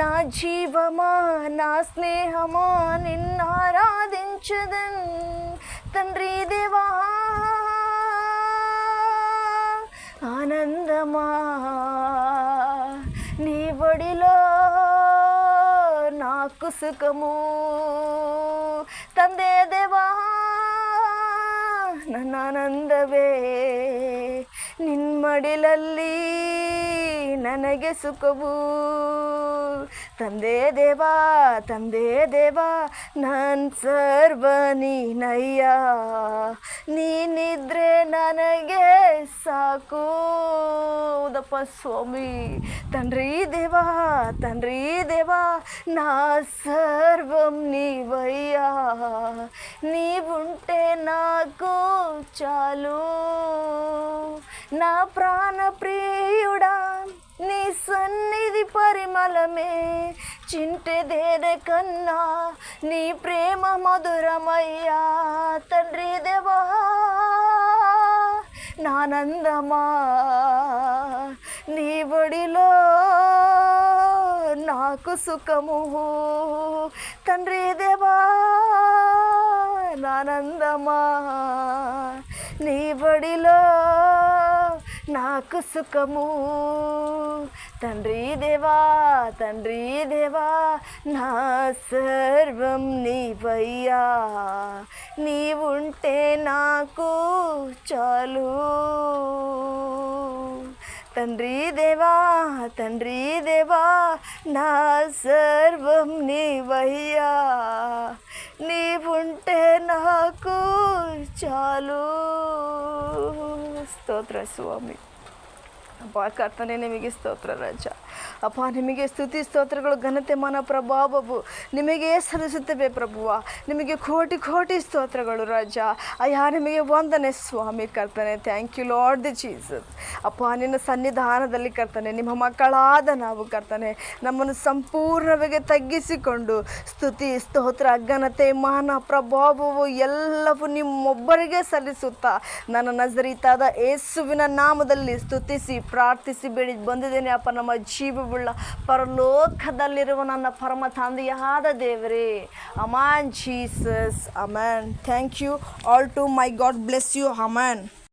నా జీవమా నా స్నేహమా నిన్నారాధించదన్ తండ్రి దేవా. ఆనందమా నీ ఒడిలో నాకు సుఖము ತಂದೆ ದೇವಾ. ನನ್ನ ಆನಂದವೇ ನಿನ್ಮಡಿಲಲ್ಲಿ ನನಗೆ ಸುಖವು ತಂದೆ ದೇವಾ. ತಂದೆ ದೇವಾ ನನ್ನ ಸರ್ವ ನೀನಯ್ಯ, ನೀನಿದ್ರೆ ನನಗೆ ಸಾಕು ದಪ್ಪ ಸ್ವಾಮಿ. తండ్రి దేవా తండ్రి దేవా నా సర్వం నీవయ్యా, నీవుంటే నాకు చాలు. నా ప్రాణ ప్రియుడా నీ సన్నిధి పరిమళమే చింటెదేదే కన్నా నీ ప్రేమ మధురమయ్యా. తండ్రి దేవా నానందమా నీ ఒడిలో నాకు సుఖము తండ్రి దేవా. నానందమా నీ ఒడిలో నాకు సుఖము తండ్రి దేవా. తండ్రి దేవా నా సర్వం నీవయ్యా, నీవుంటే నాకు చాలు. తండ్రి దేవా తండ్రి దేవా నా సర్వం నీవయ్యా, నీవుంటే నాకు చాలు. స్తోತ್ರ ಸ್ವಾಮಿ. ಅಪ್ಪ ಕರ್ತನೆ ನಿಮಗೆ ಸ್ತೋತ್ರ ರಾಜ. ಅಪ್ಪ ನಿಮಗೆ ಸ್ತುತಿ ಸ್ತೋತ್ರಗಳು ಘನತೆ ಮನ ಪ್ರಭಾವವು ನಿಮಗೆ ಸಲ್ಲಿಸುತ್ತವೆ ಪ್ರಭುವ. ನಿಮಗೆ ಕೋಟಿ ಕೋಟಿ ಸ್ತೋತ್ರಗಳು ರಾಜ. ಅಯ್ಯ ನಿಮಗೆ ವಂದನೆ ಸ್ವಾಮಿ ಕರ್ತನೆ. Thank you Lord the Jesus. ಅಪ್ಪ ನಿನ್ನ ಸನ್ನಿಧಾನದಲ್ಲಿ ಕರ್ತನೆ ನಿಮ್ಮ ಮಕ್ಕಳಾದ ನಾವು ಕರ್ತನೆ ನಮ್ಮನ್ನು ಸಂಪೂರ್ಣವಾಗಿ ತಗ್ಗಿಸಿಕೊಂಡು ಸ್ತುತಿ ಸ್ತೋತ್ರ ಘನತೆ ಮಾನ ಪ್ರಭಾವವು ಎಲ್ಲವೂ ನಿಮ್ಮೊಬ್ಬರಿಗೆ ಸಲ್ಲಿಸುತ್ತಾ ನನ್ನ ನಜರೀತಾದ ಯೇಸುವಿನ ನಾಮದಲ್ಲಿ ಸ್ತುತಿಸಿ ಪ್ರಾರ್ಥಿಸಿ ಬೇಡಿ ಬಂದಿದ್ದೇನೆ ಅಪ್ಪ. ನಮ್ಮ ಜೀವವುಳ್ಳ ಪರಲೋಕದಲ್ಲಿರುವ ನನ್ನ ಪರಮ ತಂದೆಯಾದ ದೇವರೇ. Amen Jesus amen. Thank you all to my God bless you ಅಮ್ಯಾನ್.